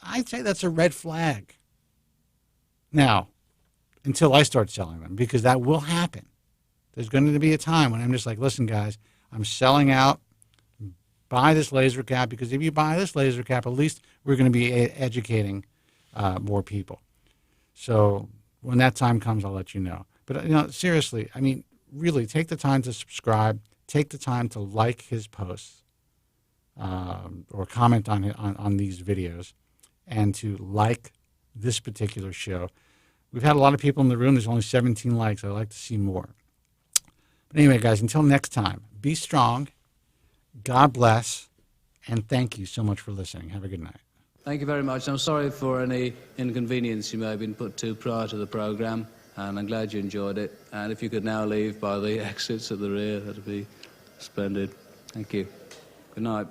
I'd say that's a red flag. Now, until I start selling them, because that will happen. There's going to be a time when I'm just like, listen, guys, I'm selling out. Buy this laser cap, because if you buy this laser cap, at least we're going to be educating more people. So when that time comes, I'll let you know. But, you know, seriously, I mean, really take the time to subscribe. Take the time to like his posts or comment on these videos, and to like this particular show. We've had a lot of people in the room. There's only 17 likes. I'd like to see more. But anyway, guys, until next time, be strong, God bless, and thank you so much for listening. Have a good night.
Thank you very much. I'm sorry for any inconvenience you may have been put to prior to the program, and I'm glad you enjoyed it. And if you could now leave by the exits at the rear, that'd be splendid. Thank you. Good night.